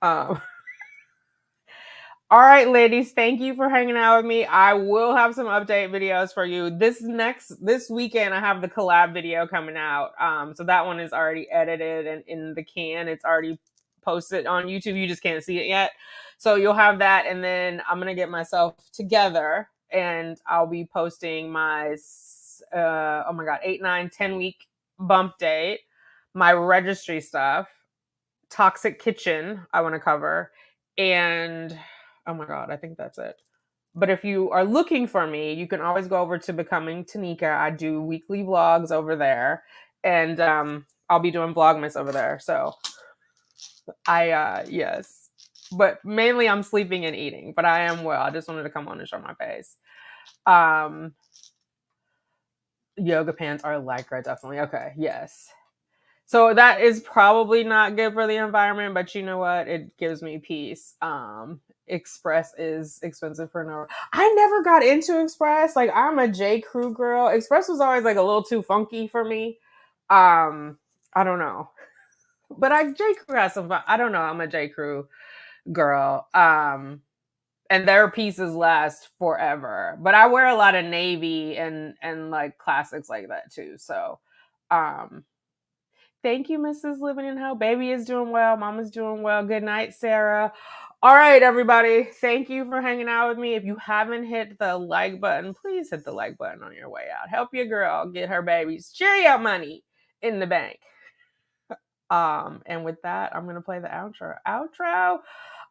All right, ladies, thank you for hanging out with me. I will have some update videos for you. This weekend, I have the collab video coming out. So that one is already edited and in the can. It's already posted on YouTube. You just can't see it yet. So you'll have that. And then I'm going to get myself together and I'll be posting my, 8, 9, 10 week bump date, my registry stuff, toxic kitchen I want to cover, and Oh my God, I think that's it. But if you are looking for me, you can always go over to Becoming Tanika. I do weekly vlogs over there, and I'll be doing Vlogmas over there. So yes, but mainly I'm sleeping and eating. But I am well. I just wanted to come on and show my face. Um, Yoga pants are lycra, definitely. Okay, yes. So that is probably not good for the environment, but you know what? It gives me peace. Express is expensive for no. I never got into Express. Like I'm a J. Crew girl. Express was always like a little too funky for me. I don't know, but J. Crew has some fun. I don't know. I'm a J. Crew girl. And their pieces last forever. But I wear a lot of navy and like classics like that too. So, thank you, Mrs. Living in Hell. Baby is doing well. Mama's doing well. Good night, Sarah. All right, everybody. Thank you for hanging out with me. If you haven't hit the like button, please hit the like button on your way out. Help your girl get her baby's Cheerio money in the bank. And with that, I'm gonna play the outro. Outro.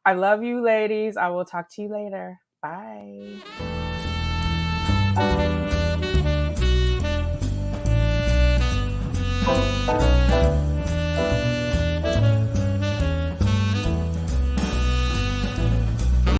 I love you, ladies. I will talk to you later. Bye.